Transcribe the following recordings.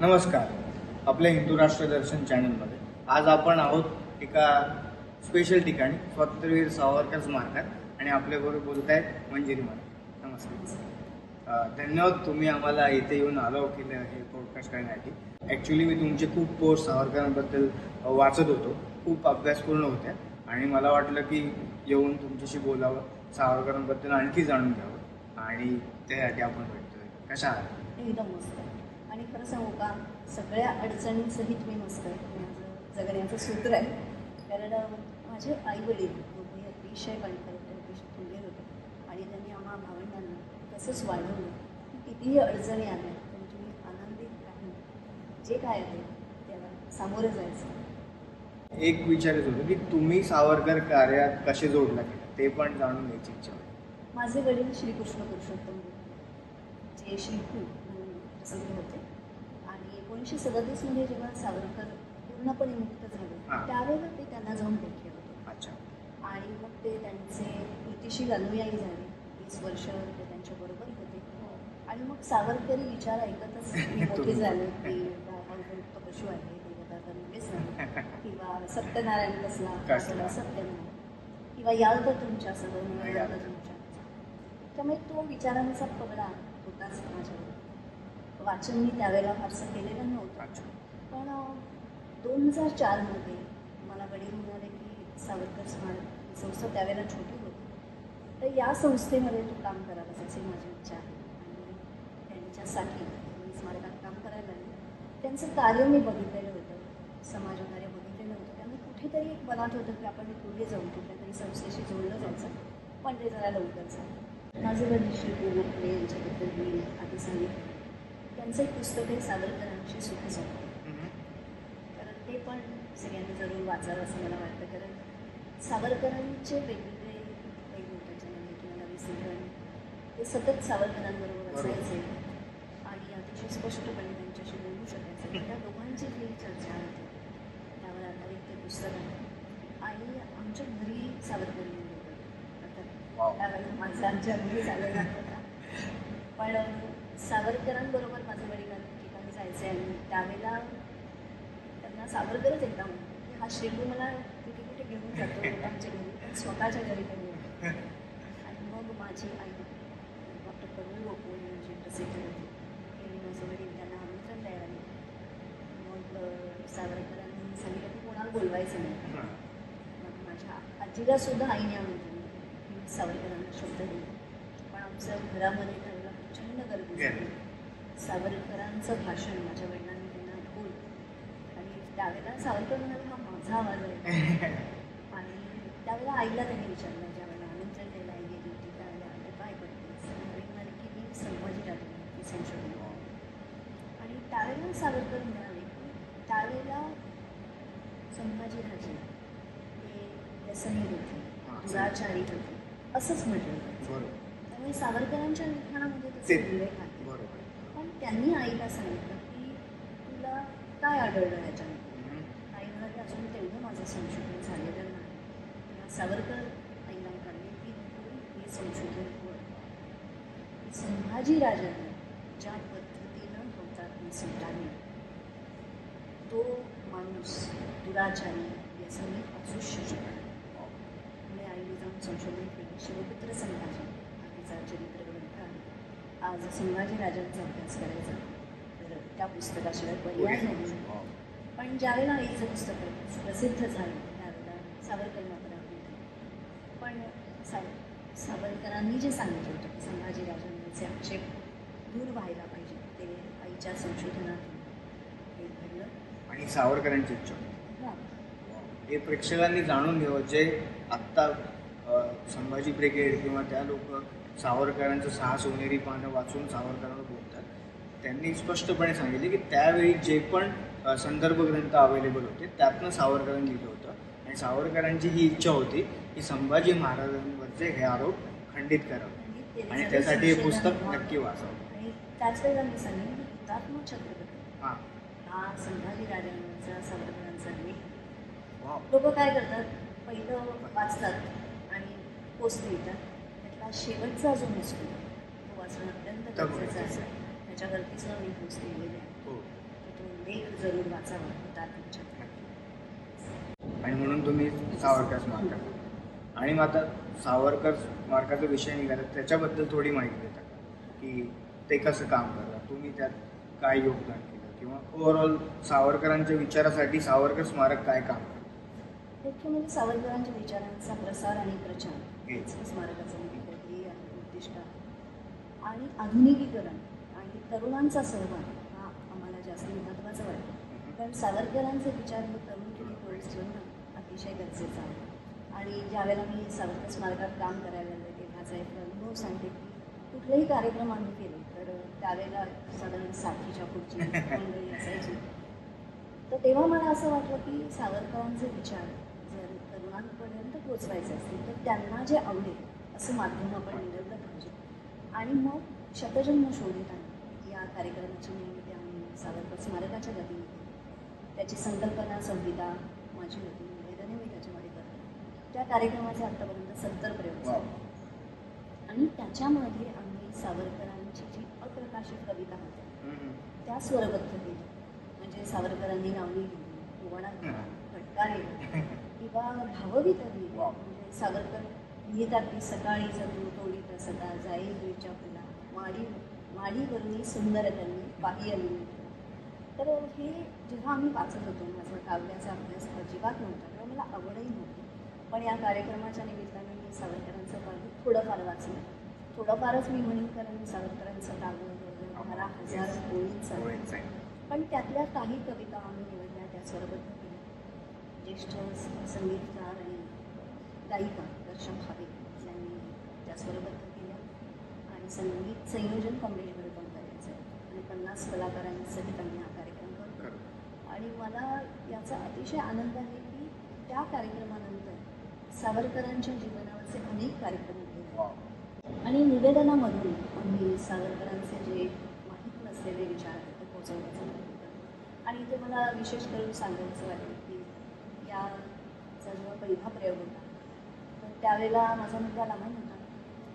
नमस्कार. आपल्या हिंदू राष्ट्र दर्शन चॅनलमध्ये आज आपण आहोत एका स्पेशल ठिकाणी, स्वातंत्र्यवीर सावरकर स्मारकात, आणि आपल्याबरोबर बोलत आहेत मंजिरी मला. नमस्कार. धन्यवाद, तुम्ही आम्हाला इथे येऊन अलाव केलं हे पॉडकास्ट करण्यासाठी. ॲक्च्युली मी तुमचे खूप पोस्ट सावरकरांबद्दल वाचत होतो, खूप अभ्यासपूर्ण होत्या, आणि मला वाटलं की येऊन तुमच्याशी बोलावं, सावरकरांबद्दल आणखी जाणून घ्यावं, आणि त्यासाठी आपण भेटतोय. कशा आहात? एकदम मस्त. आणि खरं सांगू का, सगळ्या अडचणींसहित मी मस्त आहे. माझं जगण्याचं सूत्र आहे. कारण माझे आईवडील दोघे अतिशय कणखर, अतिशय खुले होते, आणि त्यांनी आम्हा भावंडांना तसंच वाढवलं की कितीही अडचणी आल्या तरी तुम्ही आनंदित राहून जे काय आहे त्याला सामोरं जायचं. एक विचारायचं होतं की तुम्ही सावरकर कार्यात कसे जोडला गेला, ते पण जाणून घ्यायची इच्छा होती. माझे वडील श्रीकृष्ण पुरुषोत्तम जे श्रीखू म्हणून प्रसिद्ध होते, आणि 1937मध्ये जेव्हा सावरकर पूर्णपणे मुक्त झाले त्यावेळेला ते त्यांना जाऊन भेटले होते. अच्छा. आणि मग ते त्यांचे कृतीशील अनुयायी झाले. 20 वर्ष ते त्यांच्याबरोबर होते, आणि मग सावरकरी विचार ऐकतच मी मोठे झाले की तो पशु आहे किंवा सत्यनारायण कसला सत्यनारायण, किंवा याल तर तुमच्यासह याल तर तुमच्या. त्यामुळे तो विचारांचा पगडा होताच माझ्यावर. वाचन मी त्यावेळेला फारसं केलेलं नव्हतं, पण 2004मध्ये मला वडील म्हणाले की सावरकर स्मारक संस्था त्यावेळेला छोटी होती, तर या संस्थेमध्ये तू काम करावं अशी माझी इच्छा आहे. आणि त्यांच्यासाठी मी स्मारकात काम करायला लागले. त्यांचं कार्य मी बघितलेलं होतं, समाजकार्य बघितलेलं होतं. त्यामुळे कुठेतरी एक मनात होतं की आपण पुढे जाऊन कुठल्या तरी संस्थेशी जोडलं जायचं, पण ते जरा लवकर झालं. माझे वडील श्री गोखले यांच्याबद्दल मी आधी सांगितलं. त्यांचं एक पुस्तक आहे सावरकरांची सुखसंवाद, कारण ते पण सगळ्यांनी जरूर वाचावं असं मला वाटतं. कारण सावरकरांचे वेगवेगळे पैलू त्याच्यामध्ये किंवा नवी सिंधन ते सतत सावरकरांबरोबर असायचे, आणि अतिशय स्पष्टपणे त्यांच्याशी बोलू शकायचे. त्या दोघांची जी चर्चा होती त्यावर आधारित ते पुस्तक आहे. आणि आमच्या घरी सावरकर त्यावेळेला माझा आमच्या घरी झालेला होता, पण सावरकरांबरोबर माझं वडील ठिकाणी जायचे, आणि त्यावेळेला त्यांना सावरकरच एकदा म्हणतो की हा श्रीगू मला कुठे कुठे घेऊन जातो लोकांच्या घरी, पण स्वतःच्या घरी कधी. आणि मग माझी आई डॉक्टर करुण गोकुळ यांची प्रसिद्ध होती, त्यांनी माझं वडील त्यांना आमंत्रण द्यायला गेले. मग सावरकरांनी सांगितलं की कोणाला बोलवायचं नाही. मग माझ्या आजीला सुद्धा आईने आमंत्रण सावरकरांना शब्द दिले, पण आमच्या घरामध्ये त्यावेळेला प्रचंड गर्दी झाली. सावरकरांचं भाषण माझ्या वडिलांनी त्यांना ऐकून, आणि त्यावेळेला सावरकर म्हणाले हा माझा आवाज आहे. आणि त्यावेळेला आईला त्यांनी विचारलं, ज्या वेळेला आनंदजन द्यायला आई गेली होती त्यावेळेला आईला काय करतेस, आई म्हणाले की मी संभाजी राजांची संशोधन. आणि त्यावेळेला सावरकर म्हणाले की त्यावेळेला संभाजी राजे हे व्यसनी होते, दुराचारी होते असंच म्हटलं. त्यामुळे सावरकरांच्या लिखाणामध्ये तसे उल्लेख आहे. पण त्यांनी आईला सांगितलं की तुला काय आढळलं याच्यामध्ये. आई म्हणाली अजून तेवढं माझं संशोधन झालेलं नाही. तेव्हा सावरकर आईला म्हणाले की तू हे संशोधन कर. संभाजी राजाने ज्या पद्धतीनं होतात सुटाने, तो माणूस दुराचारी व्यसनी असूच शकतो. आईने जाऊन संशोधन केलं. शिवपुत्र संभाजी आधीचा चरित्र ग्रंथ आहे. आज संभाजी राजांचा अभ्यास करायचा तर त्या पुस्तकाशिवाय पर्याय नाही. पण ज्यावेळेला आईचं पुस्तक प्रसिद्ध झालं त्यावेळेला सावरकर मात्र होते. पण सावरकरांनी जे सांगितलं होतं की संभाजी राजांचे आक्षेप दूर व्हायला पाहिजे, ते आईच्या संशोधनातून हे घडलं. आणि सावरकरांची इच्छा हे प्रेक्षकांनी जाणून घ्यावं, जे आत्ता संभाजी ब्रिगेड किंवा त्या लोक सावरकरांचं 6 सोनेरी पानं वाचून सावरकरांना बोलतात. त्यांनी स्पष्टपणे सांगितले की त्यावेळी जे पण संदर्भ ग्रंथ अवेलेबल होते त्यातनं सावरकरांनी लिहिलं होतं, आणि सावरकरांची ही इच्छा होती की संभाजी महाराजांवरचे हे आरोप खंडित करावे, आणि त्यासाठी हे पुस्तक नक्की वाचावं. आणि त्याच वेळेला मी सांगेन की हुतात्मा छत्रपती हा संभाजी राजांचा सावरकरांचा लेख. लोक काय करतात, पहिलं वाचतात आणि पोस्ट लिहितात. त्यातला शेवटचा जो नसतो तो वाचणं अत्यंत गरजेचं असतं. त्याच्यावरतीच मी पोस्ट लिहिलेली आहे. तो जरूर वाचावा तात्विकच्या. आणि म्हणून तुम्ही सावरकर स्मारकात. आणि मग आता सावरकर स्मारकाचा विषय निघाला, त्याच्याबद्दल थोडी माहिती देता का, की ते कसं काम करतात, तुम्ही त्यात काय योगदान केलं, किंवा ओव्हरऑल सावरकरांच्या विचारासाठी सावरकर स्मारक काय काम करतं? मुख्य म्हणजे सावरकरांच्या विचारांचा प्रसार आणि प्रचार हेच. हेच स्मारकाचं मुख्य ध्येय आणि उद्दिष्ट आहे. आणि आधुनिकीकरण आणि तरुणांचा सहभाग हा आम्हाला जास्त महत्त्वाचा वाटतो. कारण सावरकरांचे विचार हे तरुण पिढी पोहोचवणं अतिशय गरजेचं आहे. आणि ज्यावेळेला मी सावरकर स्मारकात काम करायला लागले तेव्हाचा एक अनुभव सांगते की कुठलेही कार्यक्रम आम्ही केले तर त्यावेळेला साधारण 60च्या पुढची मंडळी असायची. तर तेव्हा मला असं वाटलं की सावरकरांचे विचार जर तरुणांपर्यंत पोचवायचे असतील तर त्यांना जे आवडेल असं माध्यम आपण निवडलं पाहिजे. आणि मग शतजन्म शोधित या कार्यक्रमाची निर्मिती आम्ही सावरकर स्मारकाच्या वतीने केली. त्याची संकल्पना संहिता माझी होती, निवेदने मी त्याच्यामध्ये करते. त्या कार्यक्रमाचे आत्तापर्यंत 70 प्रयोग झाले. आणि त्याच्यामध्ये आम्ही सावरकरांची जी अप्रकाशित कविता होती त्या स्वरबद्ध केल्या. म्हणजे सावरकरांनी लावणी लिहिली, ओवाळा लिहिला, फटका लिहिला किंवा भावगीतं लिहिली. म्हणजे सावरकर लिहितात की सकाळी जगू तोडीत सदा जाई जुईच्या फुला माडीवरून सुंदर त्यांनी पाहिली. तर हे जेव्हा आम्ही वाचत होतो, माझा काव्याचा अभ्यास अजिबात नव्हता किंवा मला आवडही नव्हती, पण या कार्यक्रमाच्या निमित्ताने मी सावरकरांचं काव्य थोडंफार वाचलं. थोडंफारच मी म्हणेन, कारण सावरकरांचं काव्य 12,000 ओळींचं. पण त्यातल्या काही कविता आम्ही निवडल्या, त्या स्वरबद्ध केल्या. ज्येष्ठ संगीतकार आणि गायिका दर्शन भावे यांनी त्या स्वरबद्ध केल्या. आणि संगीत संयोजन कमलेश भरकम करायचं आणि 50 कलाकारांसहित आम्ही हा कार्यक्रम करतो. आणि मला याचा अतिशय आनंद आहे की त्या कार्यक्रमानंतर सावरकरांच्या जीवनावरचे अनेक कार्यक्रम होते आणि निवेदनामधून आम्ही सावरकरांचे जे माहीत नसलेले विचार आहेत ते पोहोचवण्याचा प्रयत्न करतो. आणि इथे मला विशेष करून सांगायचं वाटेल की याचा जेव्हा पहिला प्रयोग होता तर त्यावेळेला माझा मुलगा लहान होता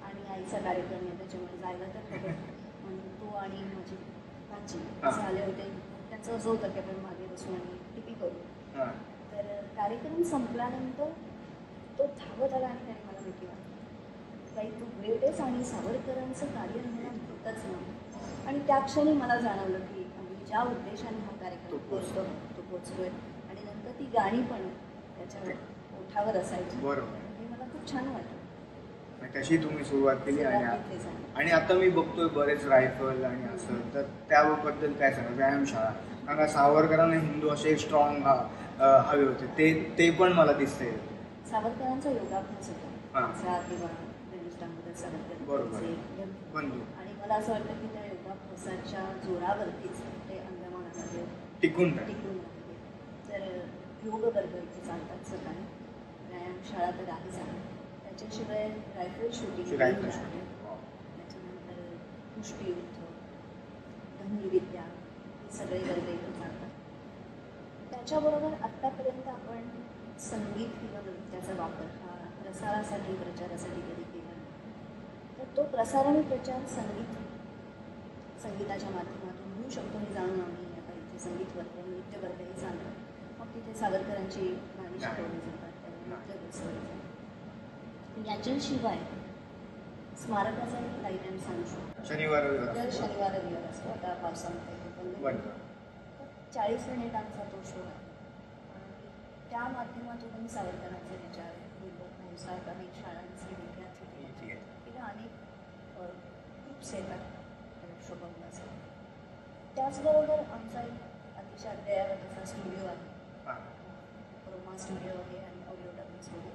आणि आईचा कार्यक्रम आहे, त्याच्यामुळे जायला तर हवं म्हणून तो आणि माझी भाची असे आले होते. त्यांचं असं होतं की आपण मागे बसून आणि टिपी करू. तर कार्यक्रम संपल्यानंतर तो धावत आला आणि त्याने मला भेटी वाटली, काही तू ग्रेट आहेस आणि सावरकरांचं कार्य आम्हाला होतच नाही. आणि त्या क्षणी मला जाणवलं की आम्ही ज्या उद्देशाने हा कार्यक्रम करतो तो पोचतोय. आणि नंतर ती गाणी पण त्याच्या ओठावर असायची. बरोबर. हे मला खूप छान वाटलं. तशी तुम्ही सुरुवात केली. आणि आता मी बघतोय बरेच रायफल आणि असं, तर त्याबद्दल काय सांगा, व्यायामशाळा, कारण सावरकरांना हिंदू असे स्ट्रॉंग हवे होते, ते पण मला दिसतंय. सावरकरांचा योगाभ्यास होता किंवा दामोदर सावरकर बंधू. आणि मला असं वाटतं की त्या योगाभ्यासाच्या जोरावरतीच ते अंदमानामध्ये टिकून राहिले. तर योग वर्ग इथे चालतात सकाळी, व्यायामशाळा तर आहेच आहे. त्याच्याशिवाय रायफल शूटिंग, त्याच्यानंतर पुष्टीयुद्ध, धनुर्विद्या हे सगळे वर्ग इथे चालतात. त्याच्याबरोबर आत्तापर्यंत आपण संगीत किंवा नृत्याचा वापर हा प्रसारासाठी प्रचारासाठी कधी केला नाही. तर तो प्रसार आणि प्रचार संगीताच्या माध्यमातून होऊ शकतो हे जाणून आम्ही आता इथे संगीत वर्ग, नृत्य वर्ग हे चालतात. मग तिथे सावरकरांची गाणी शिकवली जातात, त्यांना नृत्य बसवलं जातं. याच्याशिवाय स्मारकाचा एक लाईट अँड साऊंड शो दर शनिवार रविवार असतो. आता पावसामध्ये 40 मिनिटांचा तो शो आहे. त्या माध्यमातून सावरकरांचे विचार, व्यवसाय, काही शाळांचे विद्यार्थी किंवा अनेक ग्रुप्स येतात शो बघण्यासाठी. त्याचबरोबर आमचा एक अतिशय अद्ययावत असा स्टुडिओ आहे, क्रोमा स्टुडिओ आहे आणि ऑडिओ डबिंग स्टुडिओ,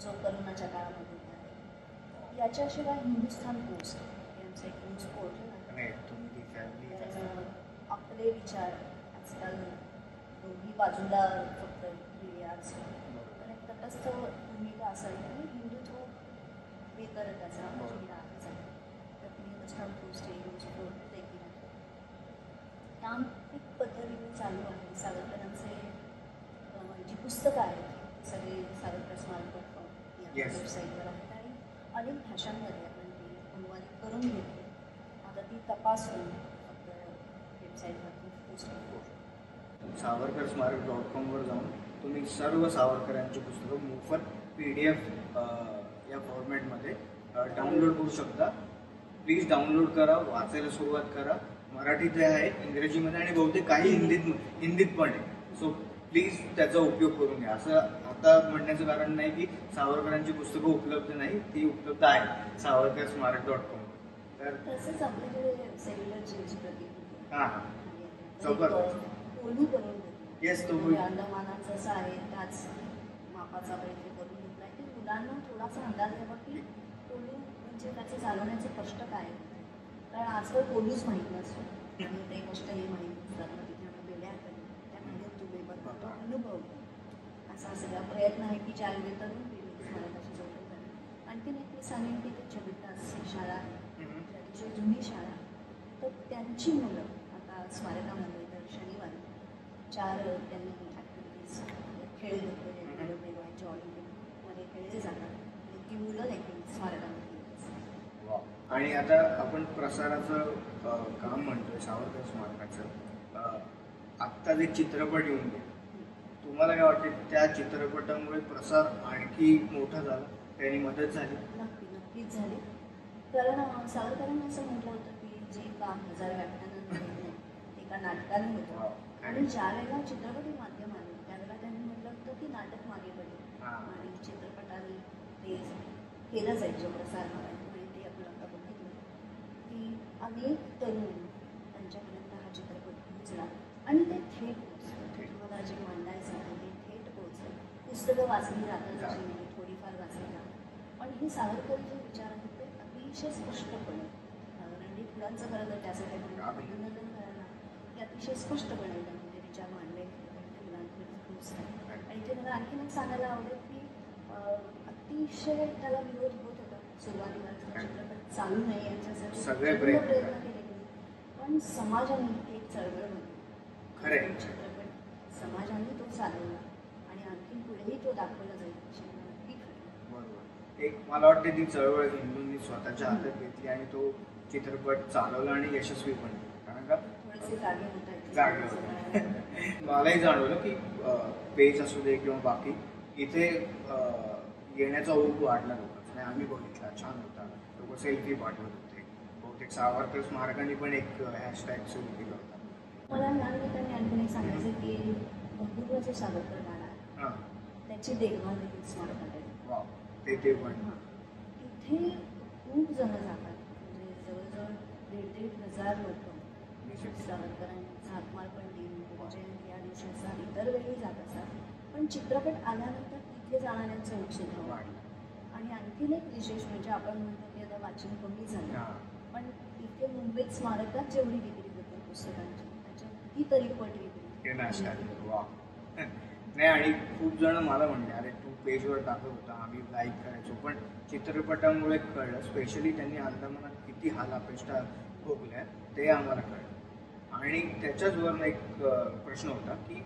जो करोनाच्या काळामध्ये आहे. याच्याशिवाय हिंदुस्थान पोस्ट हे आमचं एक न्यूज पोर्टल आहे. आपले विचार आजकाल दोन्ही बाजूला फक्त पण एक तटस्थ भूमिका असावी आणि हिंदुत्व बेतर त्याचा अजेंडा आहेच आहे. तर हिंदुस्थान पोस्ट हे न्यूज पोर्टल देखील आहे. तांत्रिक पद्धतीने चालू आहे. सावरकरांचे जी पुस्तकं आहेत सगळे सावरकर स्मारक या वेबसाईटवर आहेत आणि अनेक भाषांमध्ये आपण ती अनुवादित करून घेतली. आता ती तपासून वेबसाईटवरती पोस्ट सावरकर स्मारक .com वर जाऊन तुम्ही सर्व सावरकरांची पुस्तकं मोफत PDF या फॉर्मॅटमध्ये डाउनलोड करू शकता. प्लीज डाउनलोड करा, वाचायला सुरुवात करा. मराठीत आहे, इंग्रजीमध्ये आणि बहुतेक काही हिंदीत पण आहे. सो प्लीज त्याचा उपयोग करून घ्या. असं आता म्हणण्याचं कारण नाही की सावरकरांची पुस्तकं उपलब्ध नाही, ती उपलब्ध आहे सावरकर स्मारक .com. तर तसंच आपल्याकडे सेल्युलर जेलची प्रती हां जबरदस्त. कोलू करून येस तो म्हणजे अंदमानाचं असं आहे त्याच मापाचा प्रयत्न करून घेतला की मुलांना थोडासा अंदाज द्यावा की कोलू म्हणजे त्याचं चालवण्याचे कष्ट काय आहे. कारण आजकाल कोलूच माहीत नसतो आणि ते कष्ट हे माहीत नसतात. मग तिथे आम्ही गेल्या त्यामध्ये तुम्ही बघा अनुभव असा सगळा प्रयत्न आहे की ज्यावेळी तरुण पिढी स्मारकाशी जोडली जाईल. आणखीन एक मी सांगेन की ते चबिटास शाळा अतिशय जुनी शाळा, तर त्यांची मुलं आता स्मारकामध्ये तर शनिवारी 4 त्यांनी ॲक्टिव्हिटीज खेळ घेतले वेगवेगळ्या ऑलिम्पिकमध्ये खेळले जातात आणि ती मुलं देखील स्मारकामध्ये. आणि आता आपण प्रसाराचं काम म्हणतोय सावरकर स्मारकाचं. आत्ता जे चित्रपट येऊन गेले, तुम्हाला काय वाटते त्या चित्रपटामुळे प्रसार आणखी मोठा झाला, त्याची मदत झाली? नक्कीच झाली. कारण सावरकरांनी असं म्हटलं होतं की जे काम 1000 व्याख्यानांमध्ये एका नाटकाने होतं आणि ज्या वेळेला चित्रपट माध्यम आलं त्यावेळेला त्यांनी म्हटलं होतं की नाटक मागे पडेल आणि चित्रपटाने ते केलं जायचं प्रसार माध्यम. आणि ते आपण आता बघितलं की अनेक तरुण त्यांच्यापर्यंत हा चित्रपट पोहोचला आणि ते थेट पोहोचलं. तुम्हाला जे मांडायचं आहे ते थेट पोहोचलं. पुस्तकं वाचली जातात जशी नाही थोडीफार वाचली जातात, पण हे सावरकर जे विचार आहेत ते अतिशय स्पष्टपणे रणजित फुलांचं खरं तर त्यासाठी अभिनंदन करायला ते अतिशय स्पष्टपणे त्यांनी ते विचार मांडले मुलांकडे पोहोचतात. आणि ते मला आणखीन एक सांगायला आवडेल की अतिशय त्याला विरोध होत होता सुरुवातीला चित्रपट चालू नाही यांच्यासाठी सगळे प्रयत्न केले गेले, पण समाजाने एक चळवळ बनली. खरे चित्रपट समाजाने तो चालवला आणि आणखी पुढेही तो दाखवला जाईल अशी मला नक्की खरं. बरोबर. एक मला वाटते ती चळवळ हिंदूंनी स्वतःच्या हातात घेतली आणि तो चित्रपट चालवला आणि यशस्वी पण झाला. कारण का थोडेसे जागे होत आहेत. जागे होते. मलाही जाणवलं की पेज असू दे किंवा बाकी इथे येण्याचा ओघ वाढला लोकांचा. आणि आम्ही बघितला छान होता. लोक सेल्फी पाठवत होते. बहुतेक सावरकर स्मारकाने पण एक हॅशटॅग सुरू केला होता. मला यानिमित्ताने आणखीन एक सांगायचं की बंधुत्व जे सावरकर गाणं आहे त्याची देखभाल देखील स्मारकात आहे. वाव ते पण तिथे खूप जण जातात. म्हणजे जवळजवळ 1,500 लोक सावरकरांचा हातमार पण दिन जयंती या दिवशी असतात, इतर वेळी जात असतात. पण चित्रपट आल्यानंतर तिथे जाणाऱ्यांचं उत्सुकता वाढलं. आणि आणखीन एक विशेष म्हणजे आपण म्हणतो की आता वाचन कमी झालं, पण इथे मुंबईत स्मारकात जेवढी विक्री होते पुस्तकांची त्याच्या कितीतरी पट विक्री. नाही आणि खूप जण मला म्हणले अरे तू पेजवर टाकत होता, आम्ही लाईक करायचो, पण चित्रपटामुळे कळलं. स्पेशली त्यांनी अंदमानात किती हालापेष्टा भोगल्या ते आम्हाला कळलं. आणि त्याच्याचवरून एक प्रश्न होता की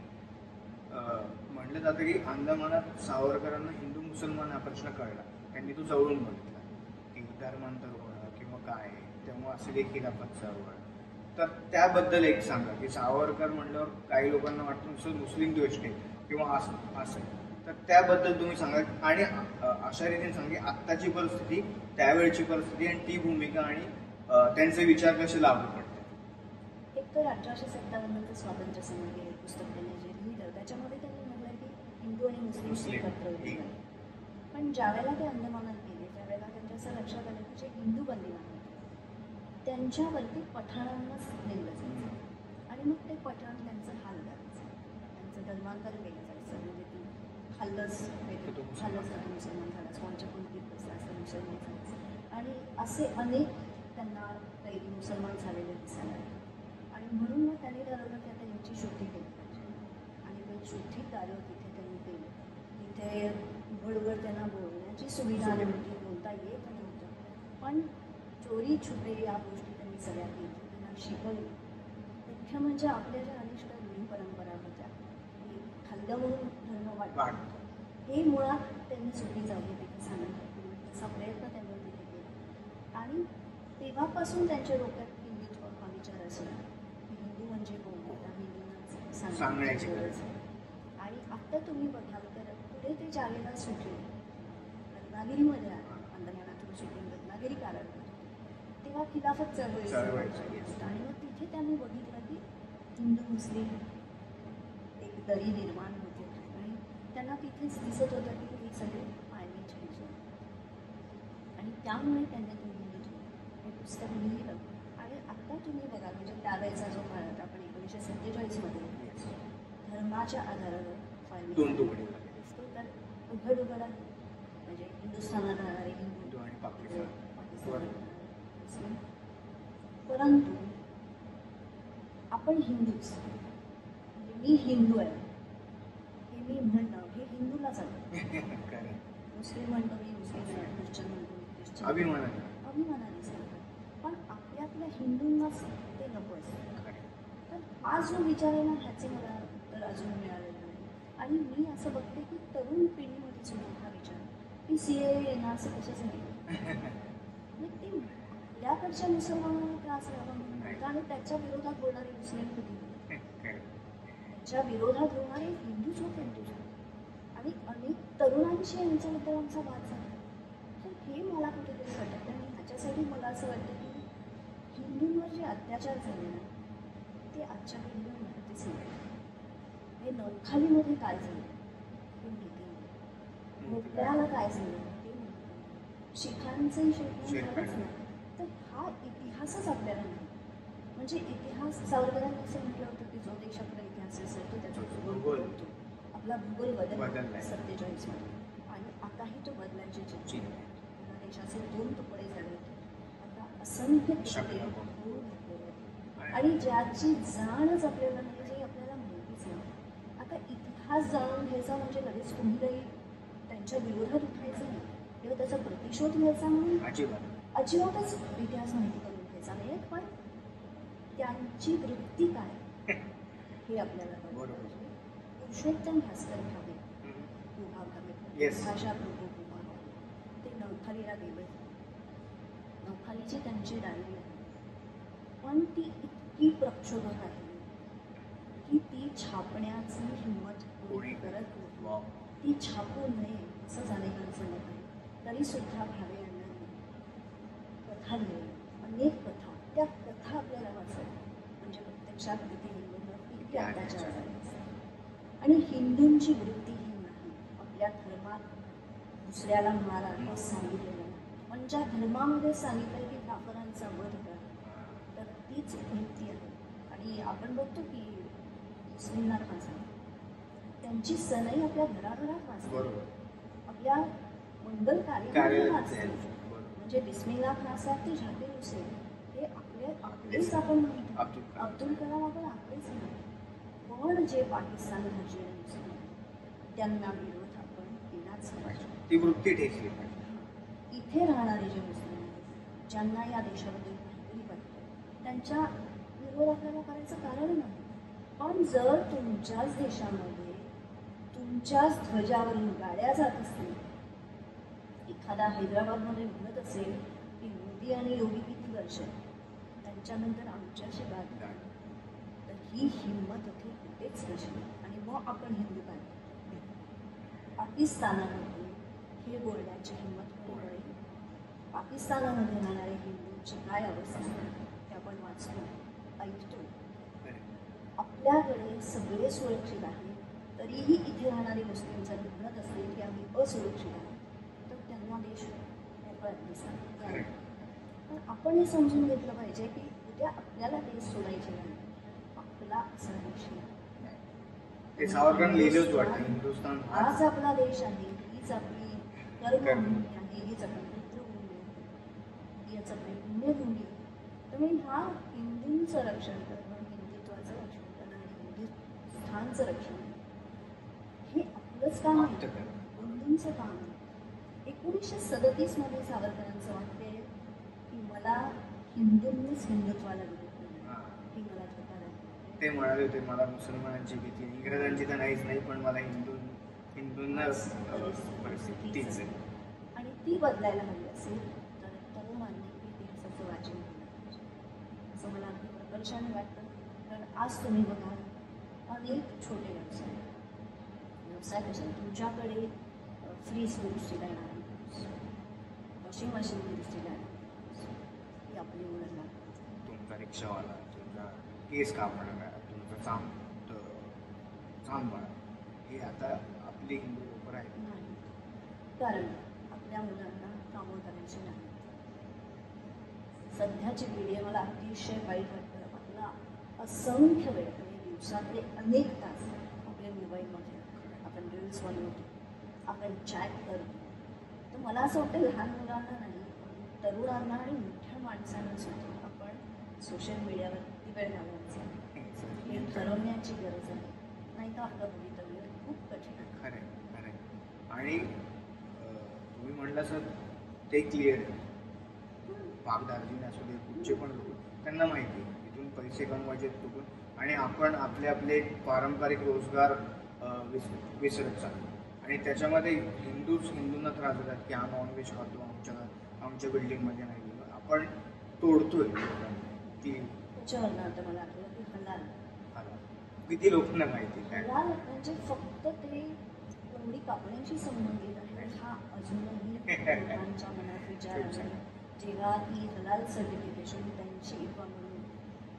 म्हटलं जातं की अंदमानात सावरकरांना हिंदू मुसलमान हा प्रश्न कळला, त्यांनी तो जवळून बघितला की धर्मांतर होणं किंवा काय, तेव्हा असलेली खिलाफत चळवळ. तर त्याबद्दल एक सांगा की सावरकर म्हणल्यावर काही लोकांना वाटतं नुसतं मुस्लिम द्वेष किंवा असं, तर त्याबद्दल तुम्ही सांगा. आणि अशा रीतीने सांगा की आत्ताची परिस्थिती, त्यावेळची परिस्थिती आणि ती भूमिका आणि त्यांचे विचार कसे लागू पडतात. एक तर 1857चं स्वातंत्र्य संग्राम हे पुस्तक त्यांनी जे लिहिलं त्याच्यामध्ये त्यांनी म्हटलं की हिंदू आणि मुस्लिम एकत्र होते. पण ज्यावेळेला ते अंदमानात गेले त्यावेळेला त्यांच्या असं लक्षात आलं की जे हिंदू बंदिवान होते त्यांच्यावरती पठाणांनाच नेमलं जायचं आणि मग ते पठाण त्यांचं हाल करायचं, त्यांचं धर्मांतर केलं जायचं. म्हणजे ती खाल्लंच खाल्लंच मुसलमान झालाच, कोणच्या कोणतीत बसला असं मुसलमान झालं. आणि असे अनेक त्यांना काही मुसलमान झालेले दिसायला लागले. आणि म्हणून मग त्यांनी ठरवलं की आता यांची शुद्धी केली पाहिजे. आणि ते शुद्धी कार्य तिथे त्यांनी केलं. तिथे उघड त्यांना बोलण्याची सुविधा नव्हती, बोलता येत नव्हतं, पण चोरी छुपे या गोष्टी त्यांनी सगळ्या केल्या, त्यांना शिकवलं. मुख्य म्हणजे आपल्या ज्या अनिष्ट रूढी परंपरा होत्या की खाल्लं म्हणून धर्म वाटतं, हे मुळात त्यांनी चुकी जाऊ तिथे सांगितलं. त्याचा प्रयत्न त्यांनी तिथे केला. आणि तेव्हापासून त्यांच्या डोक्यात हिंदुत्व हा विचार असला की हिंदू म्हणजे कोण, आता हिंदूंना सांगण्याची गरज आहे. आणि आता तुम्ही बघाल तर पुढे ते ज्यावेळेला सुटले रत्नागिरीमध्ये आले, अंदमानातून सुटून रत्नागिरी कारागृहात, तेव्हा खिलाफत चळवळीचं, चळवळी yes. आणि मग तिथे त्यांनी बघितलं की हिंदू मुस्लिम एक दरी निर्माण होते आणि त्यांना तिथेच दिसत होतं की हे सगळे मायने चेंज आणि त्यामुळे त्यांनी ते हिंदुत्व हे पुस्तक लिहिलं. आणि आता तुम्ही बघा म्हणजे त्यावेळेचा जो काळात आपण 1947मध्ये Yes. धर्माच्या आधारावर फायनल दोन तुकडे झाले. दिसतो तर उघड उघड आहे म्हणजे हिंदुस्थानात राहणारे हिंदू हिंदू आणि पाकिस्तान. पाकिस्तानात राहणारे मुस्लिम. परंतु आपण हिंदूच म्हणजे मी हिंदू आहे हे मी म्हणणं हे हिंदूला चालतं. खरं. मुस्लिम म्हणतो मी मुस्लिम आहे, ख्रिश्चन म्हणतो मी ख्रिश्चन, अभिमानाने. अभिमानाने सांगतात. पण आपल्या हिंदूंनाच ते नको असतं. खरं. तर हा जो विचार आहे ना ह्याचे मला उत्तर अजून मिळालेलं नाही. आणि मी असं बघते की तरुण पिढीमध्ये सुद्धा हा विचार की CAA येणार असं कशासाठी म्हणजे ते आपल्याकडच्या मुसलमानांना त्रास व्हावा म्हणून नाही. आणि त्याच्या विरोधात बोलणारे मुस्लिम कधी खरं. त्याच्या विरोधात होणारे हिंदूच होते. आणि अनेक तरुणांशी यांच्याबद्दल आमचा वाद झाला. तर हे मला कुठेतरी वाटतं आणि ह्याच्यासाठी मला असं वाटतं की हिंदूंवर जे अत्याचार झाले ना ते आजच्या पिढीला माहितीच नाही. हे नवखालीमध्ये काय झालं हे माहिती नाही. मोठ्याला काय झालं ते माहिती नाही. शिखांचंही शेतकरी झालंच नाही. तर हा इतिहासच आपल्याला नाही. म्हणजे इतिहास सावरकरांनी असं म्हटलं होतं की जो देश आपला इतिहास असेल तो त्याचा भूगोल बदलतो. आपला भूगोल बदलला 47मध्ये आणि आताही तो बदलायची चिंता आहे. आपल्या देशाचे 2 तुकडे झाले होते. आता असंख्य तुकडे होऊन घातलेले आहेत. आणि ज्याची जाणच आपल्याला नाही जे आपल्याला माहितीच नाही. आता इतिहास जाणून घ्यायचा म्हणजे लगेच कुणीतरी त्यांच्या विरोधात उठायचं नाही किंवा त्याचा प्रतिशोध घ्यायचा म्हणून अजिबातच इतिहास माहिती करून घ्यायचा नाही. पण त्यांची वृत्ती काय हे आपल्याला बरोबर. पुरुषोत्तम भास्कर भावे गुहा भावे Yes. भाषा प्रभू गुहा भावे ते नवखालीला गेले. नवखालीची त्यांची डायरी आहे पण ती इतकी प्रक्षोभक आहे की ती छापण्याची हिंमत कोणी करत नाही. ती छापू नये असं अनेकांचं मत आहे. तरीसुद्धा भावे यांना कथा लिहिली, अनेक कथा. त्या कथा आपल्याला वाचायला म्हणजे प्रत्यक्षात किती हिंदूंवर किती अत्याचार झाले आणि हिंदूंची वृत्ती ही नाही. आपल्या धर्मात दुसऱ्याला मारा हे सांगितलेलं नाही. पण ज्या धर्मामध्ये सांगितलं की काफरांचा वध करा तर तीच वृत्ती आहे. आणि आपण बघतो की मुस्लिमना फासा त्यांची सनई आपल्या घराघरात वाचते. आपल्या मंगल कार्यक्रमात वाचते. म्हणजे बिस्मिल्ला खान साहेब ते झाकीर हुसेन हे आपलेच आपण म्हणतो. अब्दुल कलाम आपण आपलेच म्हणतो. पण जे पाकिस्तान भाषेने मुस्लिम त्यांना विरोध आपण केलाच पाहिजे. ती वृत्ती ठेचली पाहिजे. इथे राहणारे जे मुस्लिम आहेत ज्यांना या देशाबद्दल माहिती वाटतं त्यांच्या विरोध आपल्याला करायचं कारण नाही. पण जर तुमच्याच देशामध्ये तुमच्याच ध्वजावरून गाड्या जात असतील, एखादा हैदराबादमध्ये म्हणत असेल की मोदी आणि योगी किती वर्ष त्यांच्यानंतर आमच्याशी बात तर ही हिंमत इथे कुठेच नसली. आणि मग आपण हिंदू काय पाकिस्तानामध्ये हे बोलण्याची हिंमत कोणी करेल? पाकिस्तानामध्ये राहणारे हिंदूंची काय अवस्था आहे ते आपण वाचतो ऐकतो. आपल्याकडे सगळे सुरक्षित आहे तरीही इथे राहणारे मुस्लिम जर म्हणत असतील की आम्ही असुरक्षित आहोत तर त्यांना देश मोकळ्यात दिसणार. पण आपण हे समजून घेतलं पाहिजे की उद्या आपल्याला देश सोडायचे नाही. आपला असा देश ते सावरकरांनी लिहिलंच वाटतं हिंदुस्थान हाच आपला देश आहे. हीच आपली कर्मभूमी आहे. हीच आपली मित्रभूमी आहे. हीच आपली पुण्यभूमी आहे. त्यामुळे हा हिंदूंचं रक्षण करणं, हिंदुत्वाचं रक्षण करणं आणि हिंदुस्थानचं रक्षण हे आपलंच काम आहे. हिंदूंचं काम आहे. 1937मध्ये सावरकरांचं वाक्य आहे की मला हिंदूंनीच हिंदुत्वाला विरोध केला. हे मला स्वतःला ते म्हणाले होते मला मुसलमानांची भीती इंग्रजांची तर नाहीच नाही पण मला हिंदूंना परिस्थिती तीच आहे. आणि ती बदलायला हवी असेल तर तरुणांनी इतिहासाचं वाचन केलं पाहिजे असं मला अगदी प्रकर्षाने वाटतं. कारण आज तुम्ही बघाल अनेक छोटे व्यवसाय. व्यवसाय कसे तुमच्याकडे फ्रीज दुरुस्तीला येणार माणूस, वॉशिंग मशीन दुरुस्तीला येणार माणूस, ही आपली ओळख लागते. तुमचा रिक्षावाला, तुमचा केस कापणारा, तुमचा चांबा, हे आता आपली हिंदू लोक आहेत. नाही, कारण आपल्या मुलांना कामं करायची नाही. सध्याची पिढी आहे, मला अतिशय वाईट वाटतं. आपला असंख्य वेळ म्हणजे दिवसातले अनेक तास आपल्या मोबाईलमध्ये आपण रील्स बनवतो, आपण चॅट करतो. तर मला असं वाटतं लहान मुलांना नाही, तरुणांना आणि मोठ्या माणसांना सुद्धा आपण सोशल मीडियावर किती वेळ घालवायचा हे ठरवण्याची गरज आहे. नाही तर आपलं भवितव्य खूप कठीण आहे. खरं खरं. आणि तुम्ही म्हटलं सर, ते क्लिअर आहे. भागदारजीने असू दे, कुठचे पण लोक, त्यांना माहिती आहे इथून पैसे कमवायचे कुठून, आणि आपण आपले पारंपरिक रोजगार विसरत चाललो. आणि त्याच्यामध्ये हिंदूंना त्रास देतात की हा नॉनव्हेज खातो, आमच्या बिल्डिंगमध्ये नाही गेलो, आपण तोडतोय ती. त्याच्यावरनं आता मला आठवलं की हलाल. किती लोकांना माहिती काय हलाल म्हणजे फक्त ते कोंबडी कापण्याशी संबंधित आहे. हा अजूनही लोकांच्या मनात विचार आहे. जेव्हा ही हलाल सर्टिफिकेशन त्यांची इकॉनॉमी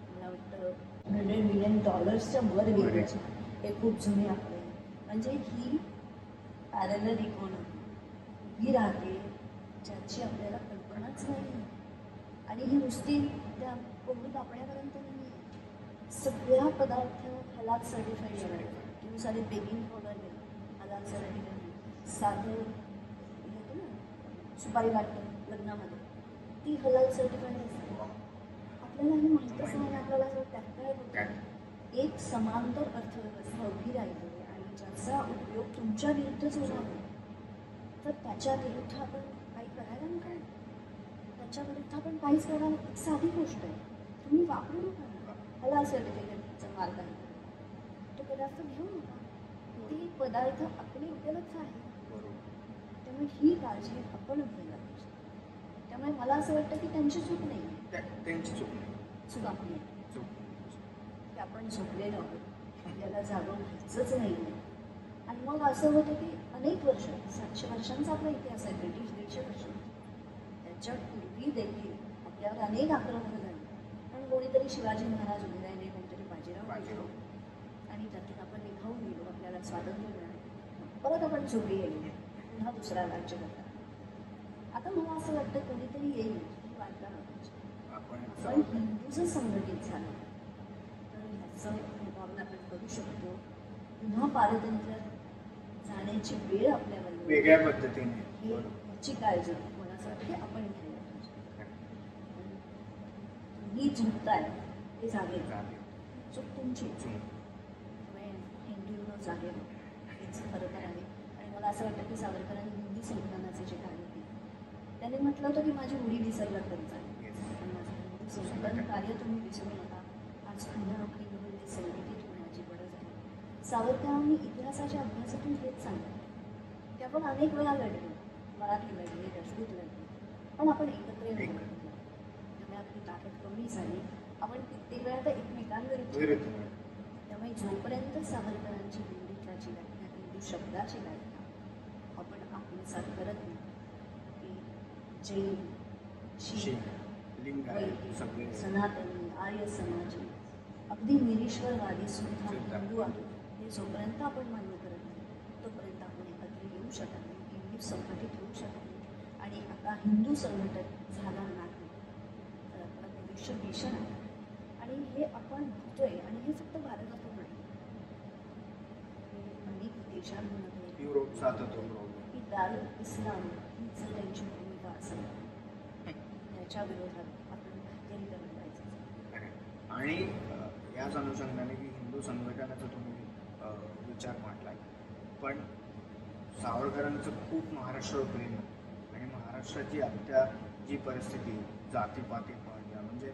मला वाटतं $100 मिलियन वर गेली. हे खूप जुने आकडे. म्हणजे ही पॅरलल इकॉनॉमी उभी राहते ज्याची आपल्याला कल्पनाच नाही. आणि ही नुसती त्या कोंबडी कापण्यापर्यंत नाही आहे. सगळ्या पदार्थ हलाल सर्टिफाईड झाले. तुम्ही साधे बेकिंग पावडर घ्या, हलाल सर्टिफाईड. साधं येतं ना सुपारी वाटतं लग्नामध्ये, ती हलाल सर्टिफाईड असते. आपल्याला हे माहीतच नाही. आपल्याला असं त्यात काय होतं, एक समांतर अर्थव्यवस्था उभी राहिली आणि ज्याचा उपयोग तुमच्या विरुद्धच होणार नाही. तर त्याच्या विरुद्ध आपण काही करायला नका. त्याच्या विरुद्ध आपण काहीच करायला. एक साधी गोष्ट आहे, तुम्ही वापरू नका. हलाल सर्टिफिकेटचा मार्ग आहे, तो पदार्थ घेऊ नका. ते पदार्थ आपले उपलब्ध आहे. त्यामुळे ही काळजी आपण घ्यायला पाहिजे. त्यामुळे मला असं वाटतं की त्यांची चूक नाही, त्यांची चूक नाही, चूक आपली आहे. की आपण झोपलेलो आहोत, याला जागं व्हायचंच नाही. आणि मग असं होतं की अनेक वर्ष, 700 वर्षांचा आपला इतिहास आहे, ब्रिटिश 150 वर्ष. त्याच्या पूर्वी देखील आपल्यावर अनेक आक्रमणं झाली. पण कोणीतरी शिवाजी महाराज उभे राहिले, कोणतरी बाजीराव, आणि त्यातून आपण निघावून गेलो. आपल्याला स्वातंत्र्य मिळालं. परत आपण झोपी गेलो, पुन्हा दुसरा राज्य होता. आता मला असं वाटतं कोणीतरी येईल वाटलं पाहिजे. आपण हिंदू जर संघटित झालं तर ह्याचं मुकाबला आपण करू शकतो. पुन्हा पारतंत्र्यात जाण्याची वेळ आपल्यावर वेगळ्या पद्धतीने ह्याची काळजी मला असं वाटतं की आपण घ्यायला पाहिजे. तुम्ही झुकताय ते जागे, चूक तुमची. हिंदू जागे हेच खरं तर आहे. आणि मला असं वाटतं की सावरकरांनी हिंदी संविधानाचे जे कार्य केले, त्याने म्हटलं होतं की माझी उडी विसरलं तरी चालेल, पण माझं हिंदू संविधान कार्य तुम्ही विसरू नका. आज पुन्हा आपली हिंदी संघटित होण्याची गरज आहे. सावरकरांनी इतिहासाच्या अभ्यासातून हेच सांगितलं की आपण अनेक वेळा लढलो, मराठी लढले, राजपूत लढले, पण आपण एकत्र येऊन लढलो. त्यामुळे आपली ताकद कमी झाली. आपण कित्येक वेळा तर एकमेकांविरुद्ध. त्यामुळे जोपर्यंत सावरकरांची हिंदुत्वाची व्याख्या, हिंदू शब्दाची व्याख्या आपण आत्मसात करत नाही, की जैन, शीख, लिंगायत, सनातनी, आर्य समाजी, अगदी निरीश्वरवादी सुद्धा हिंदू आहे, हे जोपर्यंत आपण मान्य करत नाही तोपर्यंत आपण एकत्र येऊ शकत नाही, हिंदू संघटित होऊ शकत नाही. आणि आता हिंदू संघटित झाला नाही तर आपलं भविष्य भीषण आहे. आणि हे आपण बघतोय. आणि हे फक्त भारतातून नाही, अनेक देशांमध्ये युरोपचा की दारुल इस्लाम हीच त्यांची भूमिका असेल, त्याच्या विरोधात आपण काहीतरी करत राहायचं. आणि याच अनुषंगाने की हिंदू संघटनाचा तुम्ही विचार मांडला, पण सावरकरांचं खूप महाराष्ट्रावर प्रेम आहे. आणि महाराष्ट्राची आत्ता जी परिस्थिती जातीपाती म्हणजे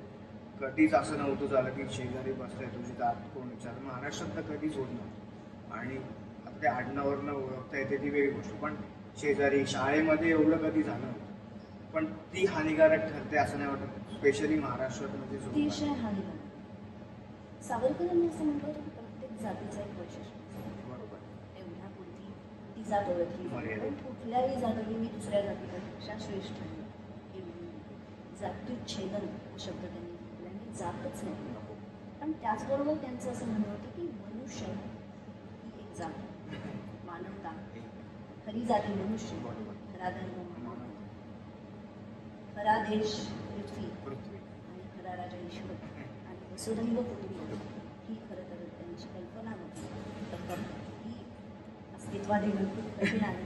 कधीच असं नव्हतं झालं की शेजारी बसताय तुझी जात कोण विचार. महाराष्ट्रात तर कधीच होत नव्हतं. आणि आता त्या आडनावरनं ओळखता येते ती वेगळी गोष्ट, पण शेजारी शाळेमध्ये एवढं कधी झालं नव्हतं. पण ती हानिकारक ठरते असं नाही वाटत, स्पेशली महाराष्ट्रात म्हणजे अतिशय हानिकारक. सावरकरांनी असं म्हटलं होतं की प्रत्येक जातीचं एक वैशिष्ट्य असतं. बरोबर. एवढ्या पुरती ती जात ओळखली जाते. मर्यादित. पण कुठल्याही जातीने मी दुसऱ्या जातीपेक्षा श्रेष्ठ आहे हे जात्युच्छेदन हा शब्द त्यांनी घेतला आणि जातच नाही. नको. पण त्याचबरोबर त्यांचं असं म्हणणं होतं की मनुष्य ही एक जात, मानवता, खरी जाती मनुष्य, बरोबर. खरा धर्म मानव, खरा देश पृथ्वी पृथ्वी. आणि खरा राजा ईश्वर आणि वसुधैव कुटुंब ही खरं तर त्यांची कल्पना होती. तर ही अस्तित्वात येणं खूप कठीण आहे.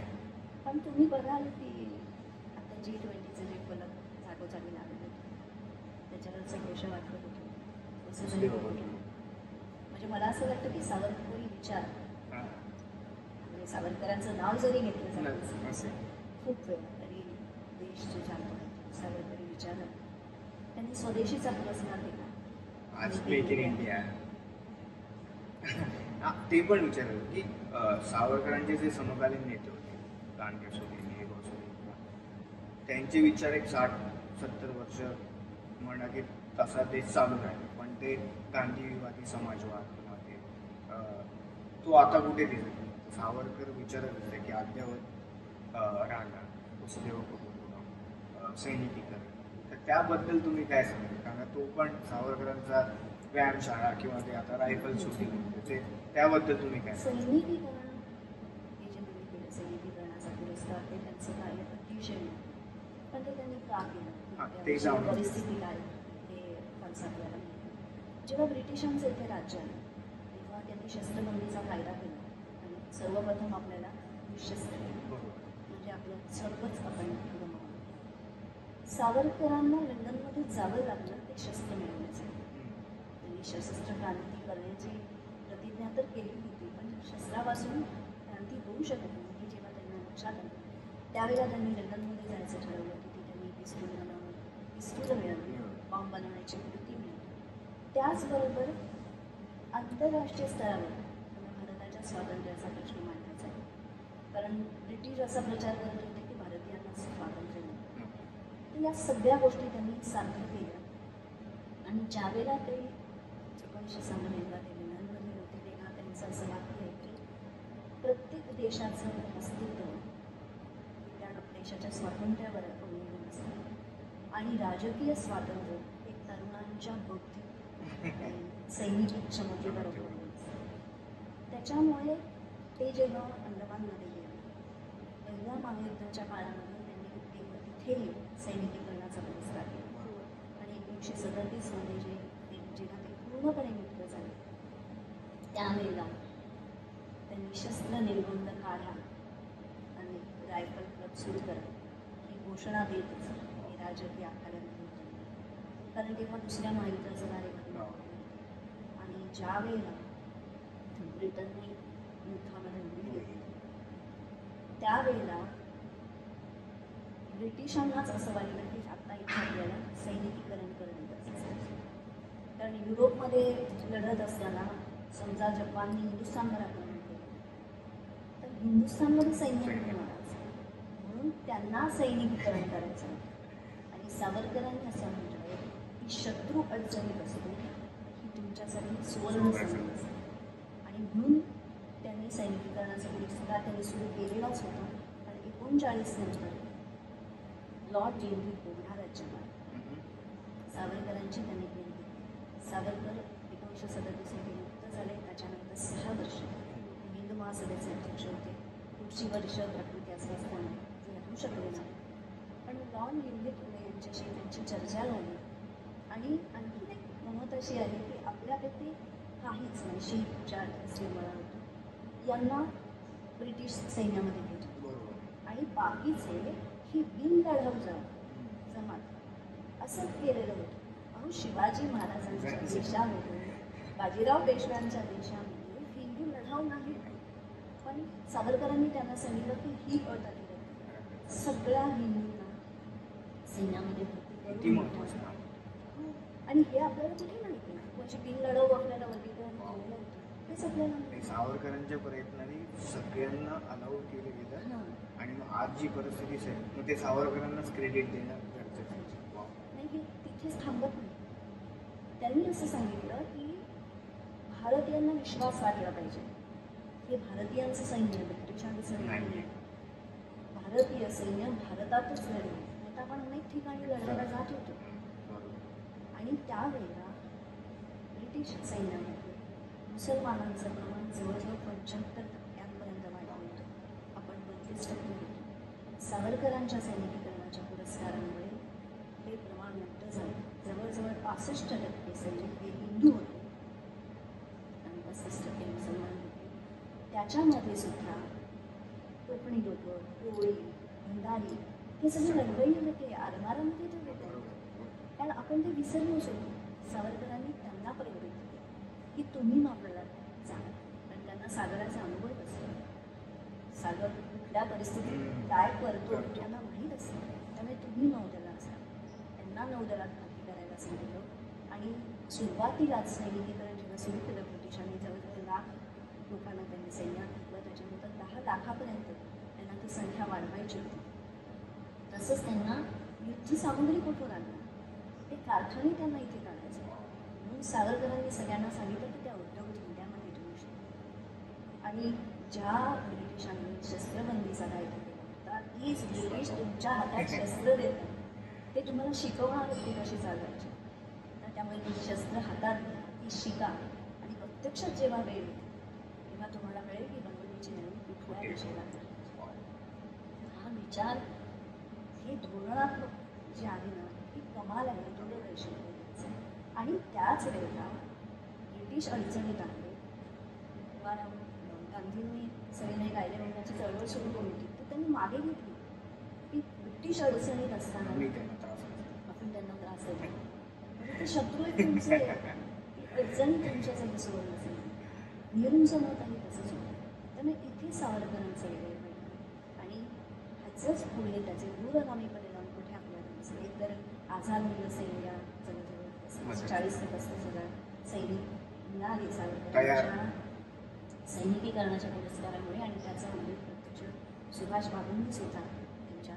पण तुम्ही बघाल की आता G20चे जे फलक जागोजागी लागले त्याच्यावरचं घोष वाटत होतं वसुधैव कुटुंब. म्हणजे मला असं वाटतं की सावरकरी विचार हां. म्हणजे सावरकरांचं नाव जरी घेतलं नाही, जातं असे. खूप वेळा तरी देश जे चालतो सावरकरी विचार त्यांनी स्वदेशीचा पुरस्कार दिला. आज मेक इन इंडिया. हा, ते पण विचारलं की सावरकरांचे जे समकालीन नेते होते, गांधी असो नेहरू असो, त्यांचे विचार एक 60-70 वर्ष म्हणा की तसा देश चालू राहील. पण ते गांधीवादी समाजवाद किंवा ते तो आता कुठे दिसत. सावरकर विचारत होते की अद्यावत राहणार वसुधैव कुटुंबकम, सैनिकीकरण. तर त्याबद्दल तुम्ही काय सांगाल? कारण तो पण सावरकरांचा व्यायामशाळा किंवा ते आता रायफल शूटिंग ते त्याबद्दल तुम्ही काय सांगाल? सैनिकीकरण हे जे तुम्ही केलं सैनिकीकरणाचा पुरस्कार ते त्यांचं कार्य अतिशय मोठं. पण ते त्यांनी का केलं हां, ते त्यावेळची जाऊन परिस्थिती काय हे फारसं आपल्याला माहिती. जेव्हा ब्रिटिशांचं इथे राज्य आलं तेव्हा त्यांनी शस्त्रबंदीचा कायदा केला आणि सर्वप्रथम आपल्याला निशस्त्र केलं. बरोबर. म्हणजे आपलं सर्वच आपण गमावलं. सावरकरांना लंडनमध्ये जावं लागलं ते शस्त्र मिळवण्यासाठी. त्यांनी सशस्त्र क्रांती करण्याची प्रतिज्ञा तर केली होती पण शस्त्रापासून क्रांती होऊ शकत नाही हे जेव्हा त्यांना लक्षात आलं त्यावेळेला त्यांनी लंडनमध्ये जायचं ठरवलं. तिथे त्यांनी पिस्तूल मिळवली, बॉम्ब बनवण्याची कृती मिळवली. त्याचबरोबर आंतरराष्ट्रीय स्तरावर त्यांना भारताच्या स्वातंत्र्याचा प्रश्न मांडायचा आहे. कारण ब्रिटिश असा प्रचार करत होते की भारतीयांना स्वातंत्र्य नाही. तर या सगळ्या गोष्टी त्यांनी साध्य केल्या आणि ज्यावेळेला ते 1996 ते लंडनमध्ये होते तेव्हा त्यांचं असं वाक्य आहे की प्रत्येक देशाचं अस्तित्व त्या देशाच्या स्वातंत्र्यावर अवलंबून असतं आणि राजकीय स्वातंत्र्य हे तरुणांच्या बौद्धिक आणि सैनिकी क्षमतेवर अवलंबून असतं. त्याच्यामुळे ते जेव्हा अंदमानमध्ये गेले पहिल्या महायुद्धाच्या काळामध्ये त्यांनी तिथे सैनिकीकरणाचा पुरस्कार केला आणि 1937 जेव्हा ते पूर्णपणे मुक्त झाले त्यावेळेला त्यांनी शस्त्र निर्बंध काढा आणि रायफल क्लब सुरू करा ही घोषणा देतच हे राजकीय आखाड्यामध्ये होते. कारण तेव्हा दुसऱ्या महायुद्धाचं कार्यक्रम आणि ज्या वेळेला ब्रिटनने युद्धामध्ये उडी घेतली त्यावेळेला ब्रिटिशांनाच असं वाटलं की आता इथे आपल्याला सैनिकीकरण करणं गरजेचं आहे. कारण युरोपमध्ये लढत असताना समजा जपानने हिंदुस्थानवर आक्रमण केलं तर हिंदुस्थानमध्ये सैन्य होणार म्हणून त्यांना सैनिकीकरण करायचं होतं. आणि सावरकरांनी असं म्हटलं की शत्रू अडचणीत असतो ही तुमच्यासाठी सुवर्ण संधी असते आणि म्हणून त्यांनी सैनिकीकरणाचा पुरस्कार त्यांनी सुरू केलेलाच होता. आणि 39 नंतर लॉर्ड जेनरी कोगडा राज्यपाल सावरकरांची त्यांनी भेट घेतली. सावरकर 1937 मध्ये मुक्त झाले. त्याच्यानंतर 6 वर्ष हिंदू महासभेचे अध्यक्ष होते. पुढची वर्ष प्रकृती असताना ते राहू शकले नाही. पण लॉर्ड जेनरी कोगडा यांच्याशी त्यांची चर्चा झाली आणि आणखी एक गंमत अशी आहे की आपल्यापैकी काहीच नाही शीख मला होतो यांना ब्रिटिश सैन्यामध्ये घेतलं आणि बाकीचे ही बिनलढाऊ जमात असं केलेलं होतं. अहो शिवाजी महाराजांच्या देशामध्ये बाजीराव पेशव्यांच्या देशामध्ये हिंदू लढाऊ नाही. पण सावरकरांनी त्यांना सांगितलं की ही अट आहे सगळ्या हिंदूंना सैन्यामध्ये भरती करून आणि हे आपल्याला कुठे माहिती नाही. म्हणजे बिनलढाऊ आपल्याला वर्गीकरण केलेलं होतं तेच आपल्याला सावरकरांच्या प्रयत्नाने सगळ्यांना अलाउ केलं गेलं आणि मग आज जी परिस्थिती आहे मग ते सावरकरांनाच क्रेडिट देणं गरजेचं नाही. हे तिथेच थांबत नाही. त्यांनी असं सांगितलं की भारतीयांना विश्वास वाटला पाहिजे. हे भारतीयांचं सैन्य ब्रिटिशांचं नाही. नाही. भारतीय सैन्य भारतातच लढले. आता आपण अनेक ठिकाणी लढायला जात होतो बरोबर. आणि त्यावेळेला ब्रिटिश सैन्यामध्ये मुसलमानांचं प्रमाण जवळजवळ 75% वाढलं होतं. आपण 32% होतो. सावरकरांच्या सैनिकीकरणाच्या पुरस्कारांमुळे हे प्रमाण मोठं झालं. जवळजवळ 65% सैनिक हे हिंदू होते आणि 35% मुसलमान होते. त्याच्यामध्ये सुद्धा कोकणी लोक, कोळी, भंडारी हे सगळे रंगवलेले होते. आरमारामध्ये ते होते. कारण आपण ते विसरलो शकतो. सावरकरांनी त्यांना प्रेरित केलं की तुम्ही मावळला जाणार. कारण त्यांना सागराचा अनुभव असतो. सागर कुठल्या परिस्थितीत काय करतो त्यांना माहीत असतं. त्यामुळे तुम्ही नौदलात असा त्यांना नौदलात भरती करायला सांगितलं. आणि सुरुवातीलाच सैनिकीकरण जेव्हा सुरू केलं ब्रिटिशांनी जवळजवळ 1,00,000 लोकांना त्यांनी सैन्यात घेतलं. त्याच्यानंतर 10 लाखापर्यंत त्यांना ती संख्या वाढवायची होती. तसंच त्यांना युद्ध सामुग्री कुठून आणणार, ते कारखाने त्यांना इथे काढायचे. म्हणून सावरकरांनी सगळ्यांना सांगितलं की त्या उद्योग धंद्यामध्ये ठेवू शकतो. आणि ज्या ब्रिटिशांनी शस्त्रबंदीचा कायदा केला होता, तीच ब्रिटिश तुमच्या हातात शस्त्र देतात. ते तुम्हाला शिकवणार होते कशी चालवायची. तर त्यामुळे तुम्ही शस्त्र हातात घ्या, ती शिका आणि प्रत्यक्षात जेव्हा वेळ येईल तेव्हा तुम्हाला कळेल की बनवण्याची नवीन कुठल्या दिशेला करायची. हा विचार, हे धोरणात्मक जे आहे ना, ही कमाल आहे दूरदर्शन. आणि त्याच वेळेला ब्रिटिश अडचणीत आले तेव्हा गांधींनी सविनय कायदेभंगाची चळवळ सुरू केली होती. तर त्यांनी मागे घेतली की ब्रिटिश अडचणीत असताना आपण त्यांना त्रास देतो. म्हणजे ते शत्रू एक तुमचे अडचणी तुमच्यासाठी सोडत नसेल. नेहरूंचं मत आहे तसंच होतं. त्यामुळे इथे सावरकरांचं वेगळं पडलं. आणि ह्याचंच पुढे त्याचे दूरगामी परिणाम कुठे आपल्याला दिसले. तर आझाद हिंद सैन्य जवळजवळ 40 ते 35,000 सैनिक मिळाले सावरकरांच्या सैनिकीकरणाच्या पुरस्कारामुळे. आणि त्याचा उल्लेख प्रत्यक्ष सुभाष बाबूंनीच होता त्यांच्या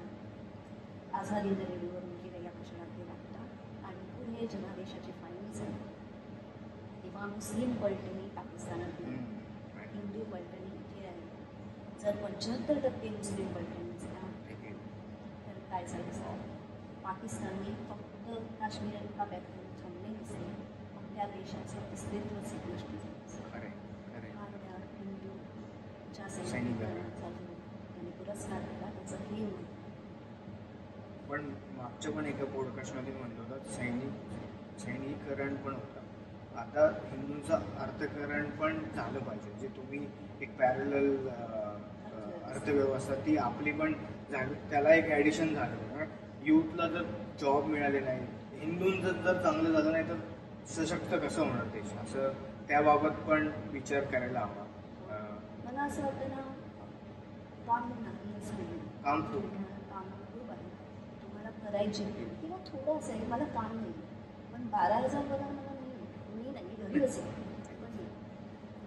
आझाद हिंद रेडिओवरून केलेल्या भाषणात केला होता. आणि पुढे जेव्हा देशाची फायनल झाली तेव्हा मुस्लिम पलटणी पाकिस्तानातली, हिंदू पलटणी इथे आहे. जर 75% मुस्लिम पलटणी असतात तर काय झालं? पाकिस्तानने फक्त काश्मीर आणि ताब्यात थांबले नसते, आपल्या देशाचं अस्तित्वच गोष्टी त्या हिंदूच्या सैनिकांचा जो त्यांनी पुरस्कार दिला त्याचं हे होतं. पण मागच्या पण एका पॉडकास्टमध्ये म्हणलं होतं सैनिकीकरण पण होतं. आता हिंदूंचं अर्थकरण पण झालं पाहिजे. जे तुम्ही एक पॅरलल अर्थव्यवस्था ती आपली पण झाली, त्याला एक ॲडिशन झालं. युथला जर जॉब मिळाले नाही, हिंदूंचं जर चांगलं झालं नाही तर सशक्त कसं होणार देश, असं त्याबाबत पण विचार करायला हवा. मला असं वाटतं ना, काम नाही असं काम खूप आहे. तुम्हाला करायचे किंवा थोडं असं आहे, मला काम नाही पण 12,000 पगार मला नाही, मी नाही घरी असेल. पण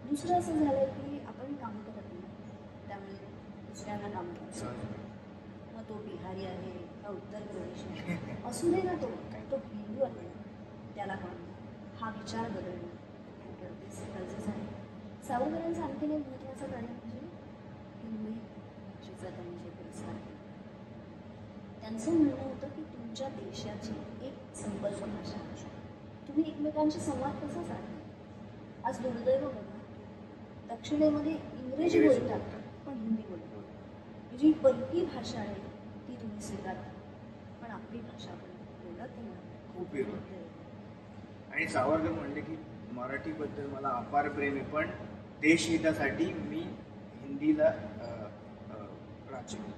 दुसरं असं झालं की आपण काम करत नाही, त्यामुळे दुसऱ्यांना काम करायचं. मग तो बिहारी आहे का उत्तर प्रदेश आहे असू दे ना, तो हिंदू आहे त्याला काम. हा विचार बदलणं गरजेचं आहे. सावरकरांचं आणखीन एक महत्त्वाचं कार्य म्हणजे हिंदी भाषेचा त्यांनी जे पुरस्कार केला. त्यांचं म्हणणं होतं की तुमच्या देशाची एक संपर्क भाषा, तुम्ही एकमेकांशी संवाद कसा साधता. आज दुर्दैव बघा, दक्षिणेमध्ये इंग्रजी बोलतात पण हिंदी बोलतात. जी परकी भाषा आहे ती तुम्ही स्वीकारता, पण आपली भाषा आपण बोलत नाही. खूप वेगळं. आणि सावरकर म्हणले की मराठीबद्दल मला अपार प्रेम आहे, पण देशहितासाठी मी हिंदीला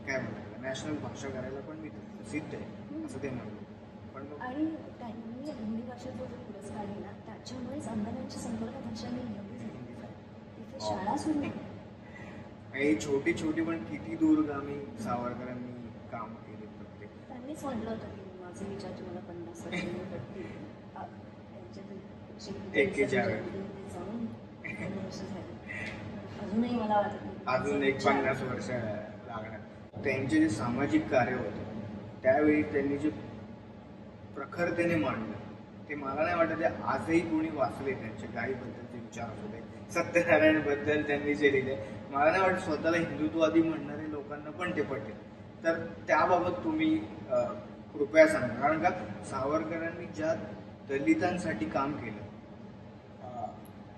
काय म्हणतात नॅशनल भाषा करायला पण मी सिद्ध आहे असं ते म्हणलं. पण आणि त्यांनी हिंदी भाषेचा जो पुरस्कार दिला त्याच्यामुळेच अंधारांची संपर्क भाषा मी एवढी झाली. तिथे शाळा सुरू आहे. हे छोटी छोटी पण किती दूरगामी सावरकरांनी काम केले प्रत्येक. त्यांनीच म्हटलं होतं की माझे विचार तुम्हाला 50 वर्ष पडतील. जाऊन 15 वर्ष झाली, अजूनही मला वाटत अजून एक 50 वर्ष लागणार. त्यांचे जे सामाजिक कार्य होते त्यावेळी त्यांनी जे प्रखरतेने मांडलं ते मला नाही वाटत आजही कोणी वाचले. त्यांच्या गायीबद्दलचे विचार होते सत्यनारायण बद्दल त्यांनी जे लिहिले, मला नाही वाटत स्वतःला हिंदुत्ववादी म्हणणारे लोकांना पण ते पटेल. तर त्याबाबत तुम्ही कृपया सांगा. कारण का सावरकरांनी ज्या दलितांसाठी काम केलं,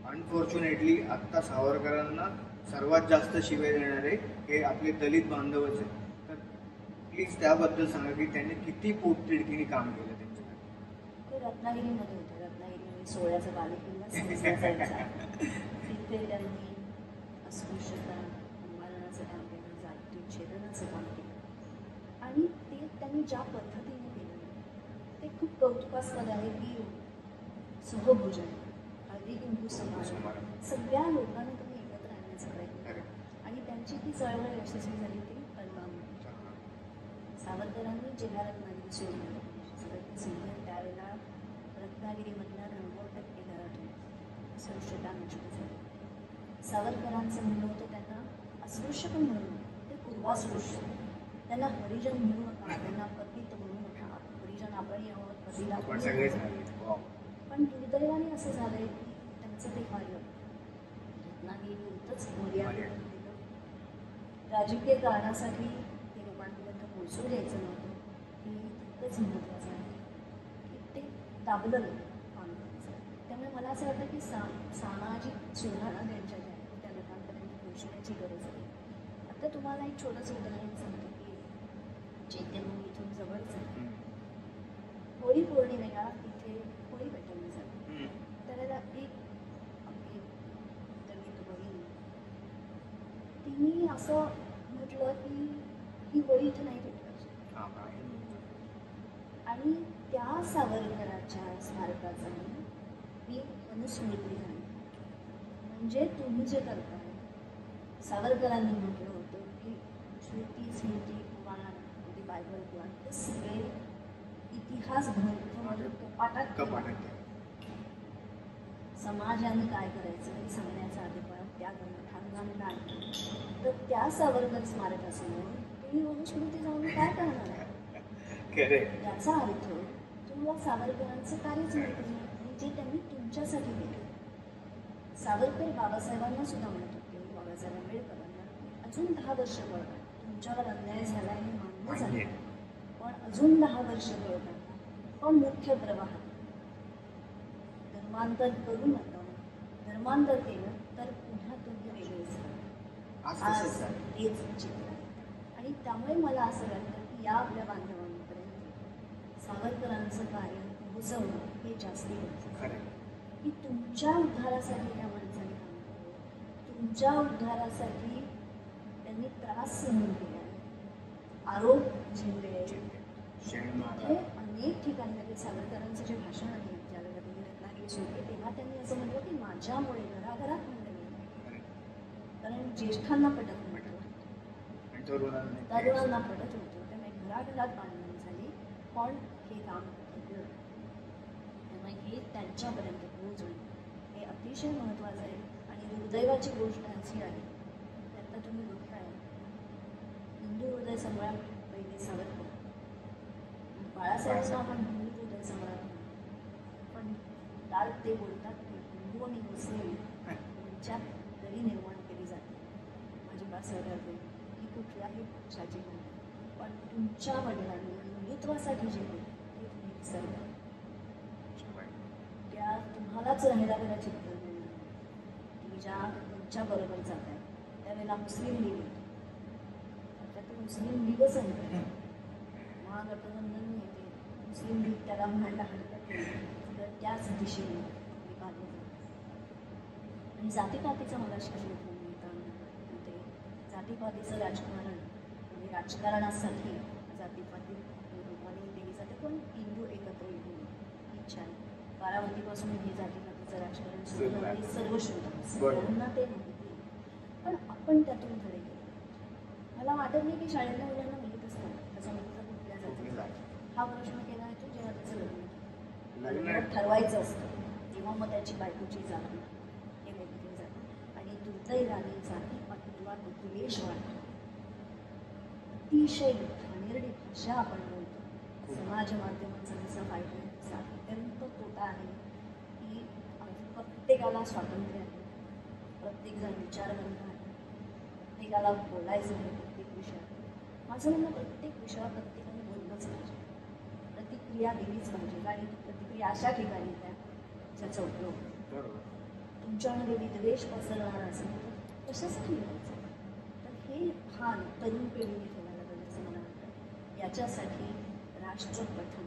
अनफॉर्च्युनेटली आत्ता सावरकरांना सर्वात जास्त शिवे देणारे हे आपले दलित बांधवच आहेत. तर प्लीज त्याबद्दल सांगा की त्यांनी किती पोटतिडकीने काम केलं त्यांच्यासाठी. ते रत्नागिरीमध्ये होते. रत्नागिरीमध्ये सोहळ्याचा बालेकिल्ला समजला जायचा. तिथे त्यांनी अस्पृश्यता निवारणाचं काम केलं, जाती छेदनाचं काम केलं आणि ते त्यांनी ज्या पद्धतीने केलं ते खूप कौतुकास्पद आहे की सहभोजन, हळदी कुंकू समारंभ, सगळ्या लोकांना तुम्ही एकत्र आणण्याचा प्रयत्न करा आणि त्यांची ती चळवळ यशस्वी झाली ती कलमामध्ये. सावरकरांनी जेव्हा रत्नागिरी सोडली, सगळ्यात सिंह त्यावेळेला रत्नागिरीमधल्या 90% घरातून अस्पृश्यता नष्ट झाली. सावरकरांचं म्हणणं होतं त्यांना अस्पृश्य पण म्हणू ते पूर्वास्पृश्य, त्यांना हरिजन म्हणू नका, त्यांना पतित म्हणू नका, हरिजन आपण आहोत, पतीला. पण दुर्दैवाने असं झालंय की त्यांचं ते कार्य रत्नागिरीतच मर्यादित केलं. राजकीय कारणासाठी ते लोकांपर्यंत पोहोचू द्यायचं नव्हतं. हे तितकंच महत्त्वाचं आहे की ते दाबलं काम करायचं. त्यामुळे मला असं वाटतं की सामाजिक सुधारणा त्यांच्या ज्या आहेत त्या लोकांपर्यंत पोहोचण्याची गरज आहे. आता तुम्हाला एक छोटंसं उदाहरण सांगते की चैत्यभूमी इथून जवळच आहे. होळी पौर्णिमेला तिथे होळी पेटवली जाते. त्याला एक आपली दलित बहीण तिने असं म्हटलं की ही होळी इथं नाही पेटवायची आणि त्या सावरकराच्या स्मारकाचा मी अनुस्मृती झाली. म्हणजे तुम्ही जे करताय, सावरकरांनी म्हटलं होतं की श्रुती स्मृती पुराण बायबल पुराण हे सगळे इतिहास ग्रंथामध्ये कपाटात समाजाने काय करायचं हे सांगण्याचा अधिकार त्या ग्रंथांना नाही. तर त्या सावरकर स्मारकासमोर तुम्ही मनुस्मृती जाऊन काय करणार आहे? याचा अर्थ तुम्हाला सावरकरांचं कार्यच माहिती नाही आणि जे त्यांनी तुमच्यासाठी केलं. सावरकर बाबासाहेबांना सुद्धा म्हणत होते, बाबासाहेब आंबेडकरांना अजून 10 वर्ष बळका, तुमच्यावर अन्याय झाला हे मान्य झालं, पण अजून 10 वर्ष बळका, पण मुख्य प्रवाहात धर्मांतर करू नका. धर्मांतर केलं तर पुन्हा तुम्ही वेगळेच राहा. आज तेच चित्र आहे. आणि त्यामुळे मला असं वाटतं की या आपल्या बांधवांपर्यंत सावरकरांचं कार्य पोहोचवणं हे जास्ती गरजेचं आहे. की तुमच्या उद्धारासाठी त्या माणसाने काम केलं, तुमच्या उद्धारासाठी त्यांनी त्रास सहन केला, आरोप झेलले. तिथे अनेक ठिकाणी सावरकरांचं जे भाषण आहे ज्यावेळेला त्यांनी रत्नागिरी सोडली तेव्हा त्यांनी असं म्हटलं की माझ्यामुळे घराघरात म्हणलं गेलं, कारण ज्येष्ठांना पटत नव्हतं, तरुणांना पटत होतं. त्यामुळे घराघरात बांधणी झाली, पण हे काम केलं. त्यामुळे हे त्यांच्यापर्यंत पोहोचणं हे अतिशय महत्त्वाचं आहे. आणि दुर्दैवाची गोष्ट अशी आहे की आता तुम्ही बघताय हिंदू हृदय सम्राट पहिले सावरकर, बाळासाहेबांना आपण हिंदू हृदय सम्राट, पण काल ते बोलतात की हिंदू आणि मुस्लिम यांच्यात दरी निर्माण केली जाते. माझी बाळासाहेब ही कुठल्याही पक्षाची नाही, पण तुमच्या वडिलांनी हिंदुत्वासाठी जे केलं ते तुम्ही विसरता. त्या तुम्हालाच राहायला घराची गरज नाही. तुम्ही ज्या तुमच्याबरोबर जात आहे त्यावेळेला मुस्लिम लीग येतो, आता ते मुस्लिम लीगच आहे. महागठबंधन येते, मुस्लिम लीग त्याला म्हणायला हरकत नाही, तर त्याच दिशेने विभागले जाते. आणि जातीपातीचा मला शिकवतो ते जातीपातीचं राजकारण म्हणजे राजकारणासाठी जातीपाती रूपाने केली जाते, पण हिंदू एकत्र येऊन इच्छा आहे. बारामतीपासून हे जातीपातीचं राजकारण सुरू झालं हे सर्व शोधना ते माहिती, पण आपण त्यातून धडे घेतो. मला वाटत नाही की शाळेतल्या मुलांना माहीत असतं त्याचा मित्र कुठल्या जातीचा हा प्रश्न केला येतो जेव्हा त्याचं लग्न ठरवायचं असतं, तेव्हा मग त्याची बायकोची जात हे बघितली जाते. आणि दुर्दैवाने जातीपातीवाद द्वेष वाढतो, अतिशय घाणेरडी भाषा आपण बोलतो. समाज माध्यमांचा जसा फायदा आहे तसा अत्यंत तोटा आहे की प्रत्येकाला स्वातंत्र्य आहे, प्रत्येकजण विचारवंत आहे, प्रत्येकाला बोलायचं आहे प्रत्येक विषयात. माझं म्हणणं प्रत्येक विषयावर प्रत्येकाने बोललंच पाहिजे, प्रतिक्रिया दिलीच पाहिजे. आणि प्रतिक्रिया अशा ठिकाणी द्या ज्याचा उपयोग बरोबर. तुमच्यामध्ये विद्वेष पसरणार असेल तर कशासाठी लिहायचं? तर हे भान तरुण पिढीने ठेवायला पाहिजे असं मला वाटतं. याच्यासाठी राष्ट्रपठण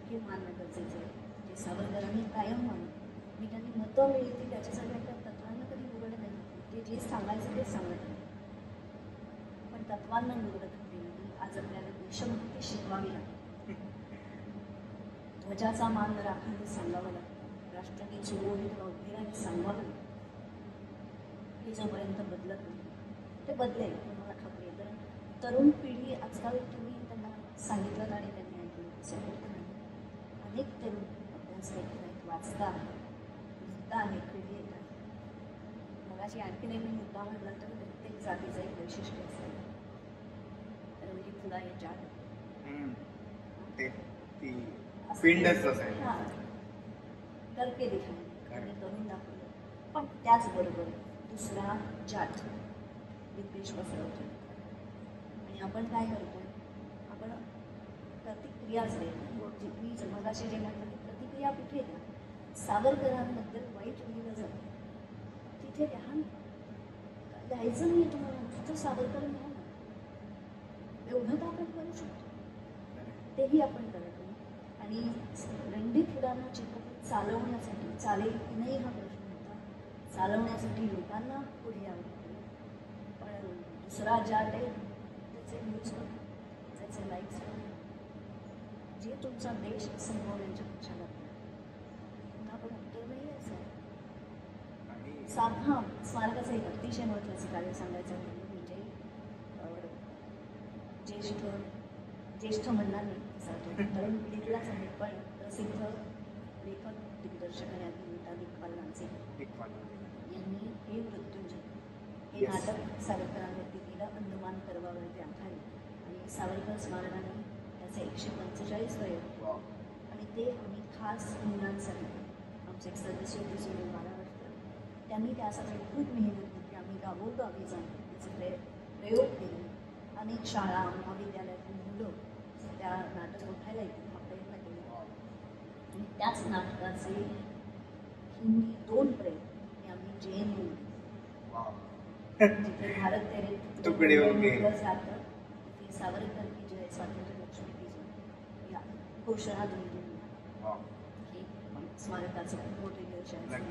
हे मानणं गरजेचं आहे, जे सावरकरांनी कायम मानलं. मी त्यांनी मतं मिळतील त्याच्यासाठी आपल्या तत्वांना कधी निवड नाही, ते जे सांगायचं ते सांगत नाही, पण तत्वांना निवडत होती. आज आपल्याला देशभक्ती शिकवावी लागते, ध्वजाचा मान राखून ते सांगावं लागतं, राष्ट्रगीत सुरळीत वगैरे सांगावं लागतं. हे जोपर्यंत बदलत नाही ते बदलेल, मला खात्री आहे. तर तरुण पिढी आजकाल तुम्ही त्यांना सांगितलं आणि त्यांनी ऐकलं असं होत नाही. अनेक तरुण अभ्यास करत आहेत, वाचता आहे, लिहिता आहे, क्रिएट आहे. मगाशी आणखीन एक मुद्दा म्हटला तर प्रत्येक जातीचं एक वैशिष्ट्य असतं. रवली फुला याच्या ते ती पिंडच असायची. हां, करके दिखाई आणि करून दाखवलं. पण त्याचबरोबर दुसरा जात विद्वेष पसरवतो आणि आपण काय करतोय? आपण प्रतिक्रियाच देतो. मी मगाशी जे म्हटलं की प्रतिक्रिया कुठे द्या? सावरकरांबद्दल वाईट लिहिलं जातं तिथे द्या. द्यायचं नाही तुम्हाला, नुसतं सावरकर मिळा ना, एवढं तर आपण करू शकतो. तेही आपण करत नाही. आणि रंगीत फुलांना चित्रपट चालवण्यासाठी, चालेल की नाही हा प्रश्न होता, चालवण्यासाठी लोकांना पुढे यावं लागतं. पण दुसरा जात आहे त्याचे व्ह्यूज करा, त्याचे लाईक्स करा, जे तुमचा देश संपवण्याच्या पक्षाला पण उत्तर नाही असं. हां, स्मारकाचं एक अतिशय महत्त्वाचं कार्य सांगायचं म्हणजे ज्येष्ठ म्हणणार नाही, तरुण पिढीतलाच आहे, पण प्रसिद्ध लेखक दिग्दर्शक आणि अभिनेता दिग्पाल लांजे यांनी हे मृत्युंजय हे नाटक सावरकरांवरती केलं, अंदमान पर्वावरती आधारित. आणि सावरकर स्मारकाने त्याचे 145 प्रयोग आणि ते आम्ही खास मुलांसाठी, आमचे एक सदस्य होते सोडून 12 वर्ष, त्यांनी त्यासाठी खूप मेहनत घेतली. आम्ही गावोगावी जाऊन त्याचे प्रयोग केले. अनेक शाळा महाविद्यालयातील मुलं त्या नाटक ओळखायला येतील हा प्रयत्न केला. आणि त्याच नाटकाचे हिंदी 2 प्रयोग हे आम्ही JNU जिथे भारत तेरे तुकडे जातं तिथे सावरकर की जय, स्वातंत्र्य लक्ष्मी की जय या घोषणा दिली. हे स्मारकाचं खूप मोठे यश आहे.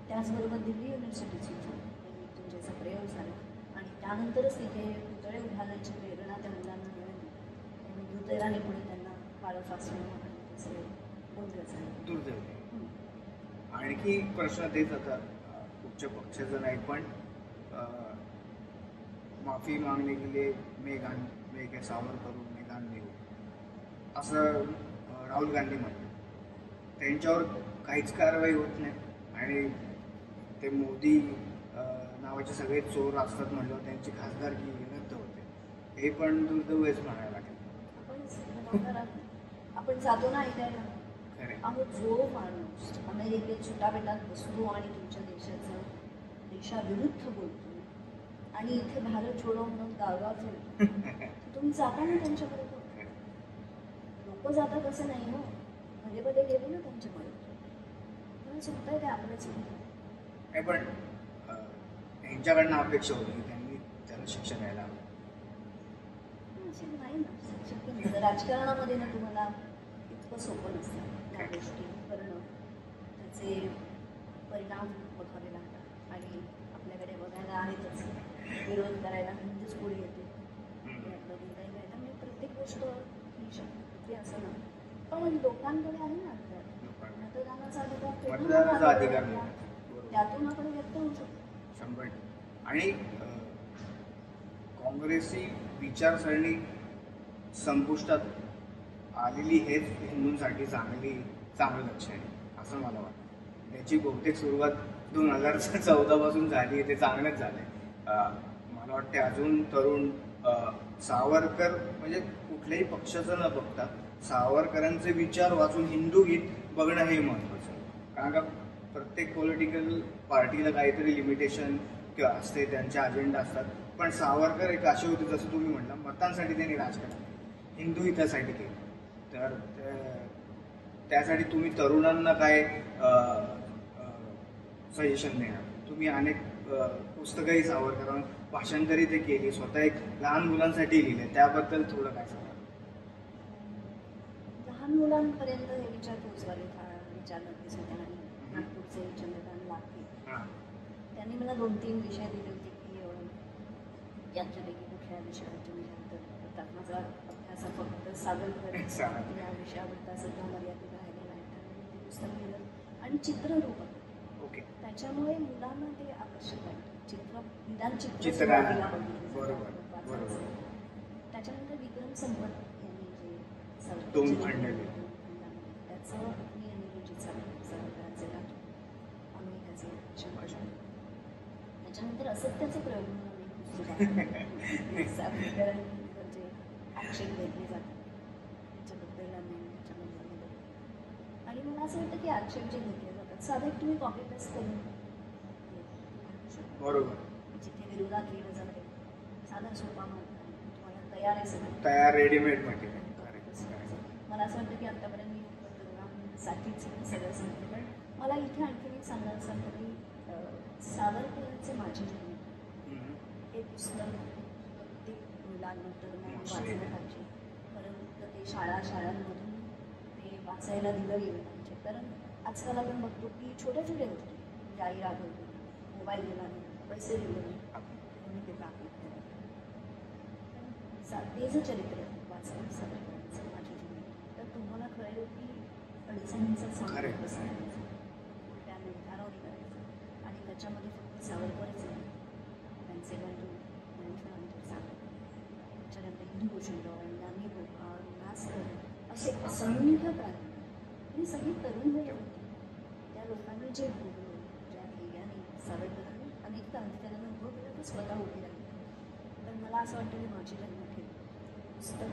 त्याचबरोबर दिल्ली युनिव्हर्सिटीची मृत्युंजयचा प्रयोग झाला आणि त्यानंतरच तिथे पुतळे उभारण्याची प्रेरणा त्या मुलांना मिळाली. आणि दुर्दैवाने पुढे त्यांना काळफासून आणि सगळे गोंधळ झाले. आणखी प्रश्न तेच आता उच्च पक्षाचं नाही, पण माफी मागणे के लिए मैं सावर करू मैदान देऊ असं राहुल गांधी म्हणतात. त्यांच्यावर काहीच कारवाई होत नाही आणि ते मोदी नावाचे सगळे चोर असतात म्हणलं त्यांची खासदारकी रद्द होते. हे पण दुर्दैवच म्हणायला लागेल. आपण जातो ना ऐकायला, अहो जो माणूस अमेरिकेत सुटाबेटात बसतो आणि तुमच्या देशाविरुद्ध बोलतो आणि इथे भारत छोडो म्हणून गावगाव फिरतो, तुम्ही जाता ना त्यांच्याबरोबर. लोक जातात असं नाही हो, मध्ये मध्ये गेले ना त्यांच्याकडे, तुम्हाला चुकतंय काय आपलं चुकतं. पण यांच्याकडनं अपेक्षा होती की त्यांनी त्याला शिक्षा द्यायला हवं. नाही ना, शक्य नाही. राजकारणामध्ये ना तुम्हाला इतकं सोपं नसतं त्या गोष्टी करणं, त्याचे परिणाम बघावे लागतात. आणि आपल्याकडे बघायला आहेतच, विरोध करायला हिंदूच पुढे येते, म्हणजे प्रत्येक गोष्ट ही शक्य असं ना, पण लोकांकडे आहे ना मतदानाचा अधिकार, त्यातून आपण व्यक्त होऊ शकतो 100%. आणि काँग्रेसी विचारसरणी संपुष्टात आलेली हेच हिंदूंसाठी चांगलं लक्ष आहे असं मला वाटतं. त्याची बहुतेक सुरुवात 2014 पासून झाली, ते चांगलंच झालंय. मला वाटते अजून तरुण सावरकर म्हणजे कुठल्याही पक्षाचं न बघता सावरकरांचे विचार वाचून हिंदू गीत बघणं हे महत्त्वाचं आहे. कारण का प्रत्येक पॉलिटिकल पार्टीला काहीतरी लिमिटेशन किंवा असते, त्यांचे अजेंडा असतात. पण सावरकर एक असे होते, जसं तुम्ही म्हटलं, मतांसाठी त्यांनी राजकारण केलं, हिंदू हितासाठी केलं. तर त्यासाठी तुम्ही तरुणांना काय सजेशन देणार? तुम्ही अनेक पुस्तकंही सावरकर भाषांतरी ते केली, स्वतः एक लहान मुलांसाठी लिहिले, त्याबद्दल थोडं काय सांगा? लहान मुलांपर्यंत हे विचार पोचवाले विचार नक्कीच होते. आणि नागपूरचे चंद्रकांत लाखे त्यांनी मला 2-3 विषय दिले होते की यांच्यापैकी कुठल्या विषयावर तुम्ही जास्त माझा अभ्यास फक्त सादर या विषयावर सध्या मर्यादित राहिलेला आहे. त्यामुळे ते पुस्तक लिहिलं आणि चित्ररूप ओके, त्याच्यामुळे मुलांना ते आकर्षक वाटतं. निदान चित्र त्याच्यानंतर विक्रम संपत यांनी जे त्याचं मी आणि रुचित सावरकरांचे अमेरिकाचे त्याच्यानंतर असत्याचे प्रयोग सावरकरांचे ॲक्शन घेतले जातात त्याच्याबद्दल आणि मला असं वाटतं की ॲक्शन जे घेतले जातात साधं तुम्ही कॉपी पेस्ट करून बरोबर जिथे विरोधात लिहिलं जातं साधा सोपा मार्ग तुम्हाला तयार आहे सगळं, तयार रेडीमेड मटेरियल. मला असं वाटतं की आत्तापर्यंत मी तरुणांसाठीच सगळं सांगते. पण मला इथे आणखी एक सांगायला सांगतं की सावरकरांचे माझी जन्म हे पुस्तक प्रत्येक मुलांना तरुणांना वाचलं पाहिजे. परंतु ते शाळांमधून ते वाचायला दिलं गेलं पाहिजे. कारण आजकाल आपण बघतो की छोट्या छोट्या गोष्टी म्हणजे आई रागवतो, मोबाईल दिला नाही, पैसे दिले नाही, ते प्राप्त केलं. ते जे चरित्र वाचलं सावरकरांचं माझी जन्म, तर तुम्हाला कळेल की अडचणींचा सामना कसा करायचा, त्या निर्धारावर करायचं. आणि त्याच्यामध्ये फक्त सावरकरच नाही, त्यांचे बंधू ज्ञानेश्वर सावरकर, त्याच्यानंतर हिंदू भूषणराव, नानी गोपाळ, नासकर असे असंख्य प्राणी आणि सगळी तरुण मुलं होती. त्या लोकांनी जे भोगलं, ज्या ध्येयाने सावरकरांनी अनेक त्यांना उभं केलं ते स्वतः उभी राहिली. पण मला असं वाटतं की माझी जन्म पुस्तक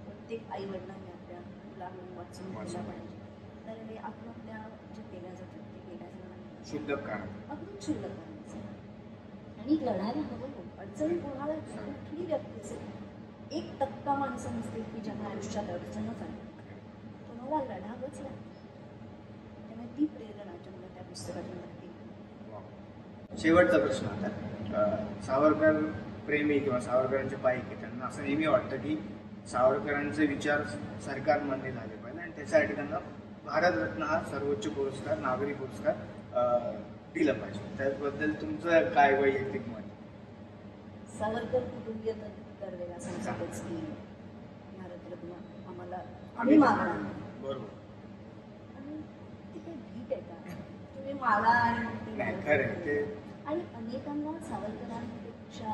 प्रत्येक आईवडिलांनी आपल्या मुलांना वाचून घ्यायला पाहिजे. तर हे आत्महत्या जे केल्या जातात ते केल्या जाणार शुद्ध कारण अगदी क्षुल्लक करायचं आणि लढायला हवं. अडचणी कोणाला कुठली व्यक्ती असेल 1% माणसं नसतील की ज्यांना आयुष्यात अडचणच आहे, कोणाला लढावंच लागतं. त्यामुळे ती प्रेरणा मला त्या पुस्तकातून लागते. शेवटचा प्रश्न आता, सावरकर प्रेमी किंवा सावरकरांचे पाईक त्यांना असं नेहमी वाटतं की सावरकरांचे विचार सरकार मान्य झाले पाहिजे आणि त्याच्यासाठी त्यांना भारतरत्न हा सर्वोच्च पुरस्कार, नागरी पुरस्कार दिला पाहिजे. त्याबद्दल तुमचं काय वैयक्तिक मत? सावरकर कुटुंबीय दरवेळेला सांगतातच की भारतरत्न आम्हाला आम्ही मागणार. बरोबर. आणि ती काही भीत आहे का? तुम्ही मागा आणि खरं ते. आणि अनेकांना सावरकरांपेक्षा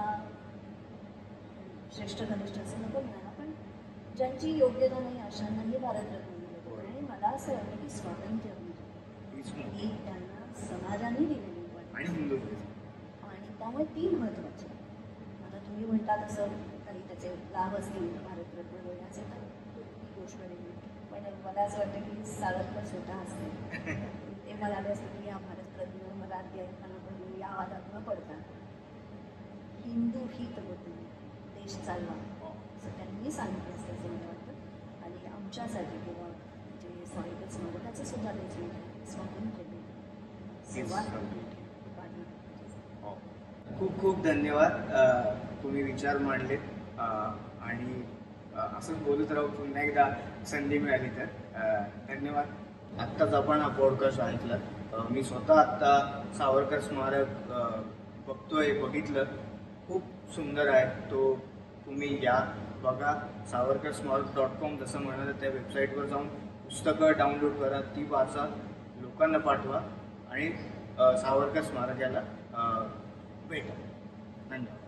श्रेष्ठ कनिष्ठ असं नको म्हणायला, पण ज्यांची योग्यता नाही अशांनाही भारतरत्न मिळतो. आणि मला असं वाटतं की स्वातंत्र्य ही त्यांना समाजाने दिलेली आणि हिंदू आणि त्यामुळे ती महत्त्वाची. आता तुम्ही म्हणता तसं काही त्याचे लाभ असतील भारतरत्न मिळण्याचे, तर ही गोष्ट वेगळी. पण मला असं वाटतं की सावरकर स्वतः असते ते म्हणाले असते की या भारतरत्न मला ऐकताना पण या आवाजात न पडता हिंदू हित होते, देश चालवा असं त्यांनी सांगितलं असतं असं मला वाटतं. आणि आमच्यासाठी किंवा जे सावरकर स्मारकाचं सुद्धा त्याची स्वातंत्र्य खूप खूप धन्यवाद. तुम्ही विचार मांडले आणि असंच बोलत राहू पुन्हा एकदा संधी मिळाली तर. धन्यवाद. आत्ताच आपण हा पॉडकास्ट ऐकला. मी स्वतः आत्ता सावरकर स्मारक बघितलं. खूप सुंदर आहे. तो तुम्ही या बघा. savarkarsmarak.com जसं म्हणालं त्या वेबसाईटवर जाऊन पुस्तकं डाउनलोड करा, ती वाचा, लोकांना पाठवा आणि सावरकर स्मारक याला भेटा. धन्यवाद.